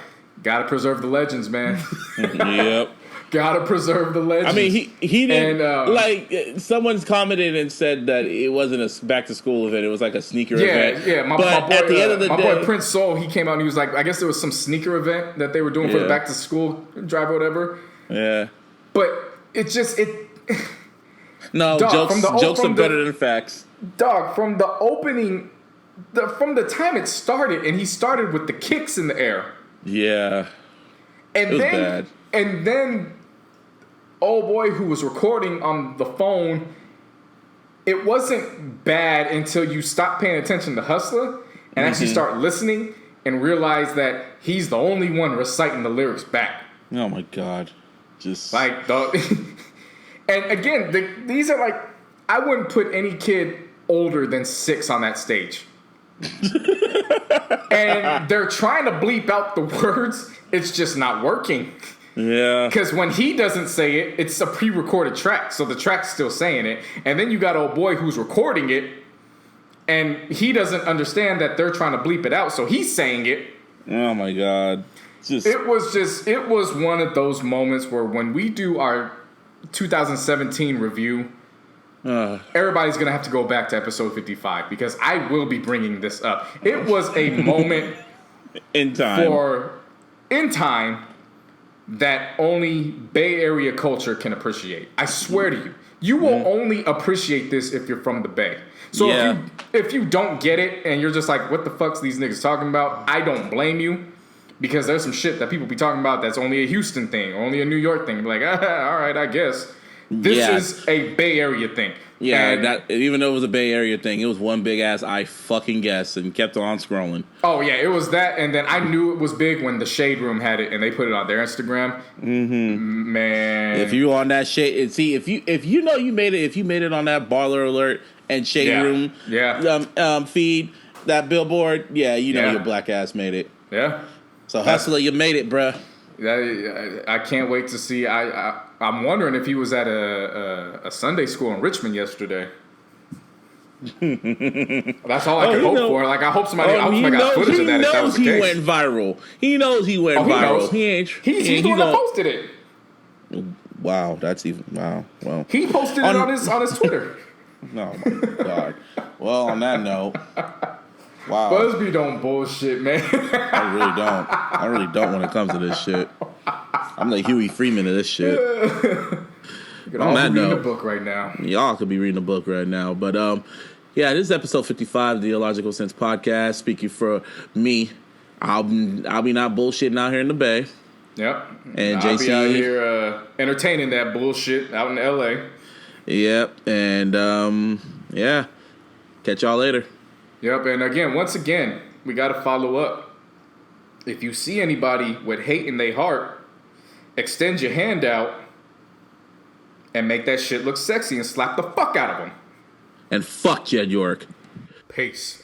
"Gotta preserve the legends, man." Yep. Gotta preserve the legend. I mean, he didn't And, someone's commented and said that it wasn't a back to school event; it was like a sneaker event. Yeah. My boy, at the end of the my day, boy Prince Soul, he came out and he was like, I guess there was some sneaker event that they were doing for the back to school drive or whatever. Yeah, but it just no dog, jokes are better than facts. Dog, from the opening, from the time it started, and he started with the kicks in the air. Yeah, and it was then bad. And then, old boy who was recording on the phone, it wasn't bad until you stop paying attention to Husalah and actually start listening and realize that he's the only one reciting the lyrics back. Oh my God. Just like and again, these are like, I wouldn't put any kid older than 6 on that stage. And they're trying to bleep out the words. It's just not working. Yeah. Because when he doesn't say it, it's a pre-recorded track. So the track's still saying it. And then you got old boy who's recording it. And he doesn't understand that they're trying to bleep it out. So he's saying it. Oh my God. It was one of those moments where when we do our 2017 review, everybody's going to have to go back to episode 55 because I will be bringing this up. It was a moment in time that only Bay Area culture can appreciate. I swear to you. You will only appreciate this if you're from the Bay. So if you don't get it and you're just like, what the fuck's these niggas talking about? I don't blame you. Because there's some shit that people be talking about that's only a Houston thing, or only a New York thing. Like, all right, I guess. This is a Bay Area thing. Yeah, that even though it was a Bay Area thing, it was one big ass I fucking guess and kept on scrolling. Oh, yeah, it was that. And then I knew it was big when the Shade Room had it and they put it on their Instagram. Mm-hmm. Man. If you on that shade, and see, if you know you made it, if you made it on that Baller Alert and Shade Room feed, that billboard, you know your black ass made it. Yeah. So Husalah, you made it, bruh. I can't wait to see. I'm wondering if he was at a Sunday school in Richmond yesterday. That's all I can hope for. Like I hope somebody got footage of that. If that was the case. He went viral. He knows he went viral. He's the one that posted it. Wow, that's even wow. Well, he posted it on his Twitter. Oh my God. Well, on that note. Wow. Busby don't bullshit, man. I really don't when it comes to this shit. I'm like Huey Freeman of this shit. You could all be reading a book right now. Y'all could be reading a book right now. But this is episode 55 of the Illogical Sense podcast. Speaking for me, I'll be not bullshitting out here in the Bay. Yep. And I'll JC be out here entertaining that bullshit out in LA. Yep. And catch y'all later. Yep, and once again, we got to follow up. If you see anybody with hate in their heart, extend your hand out and make that shit look sexy and slap the fuck out of them. And fuck Jed York. Peace.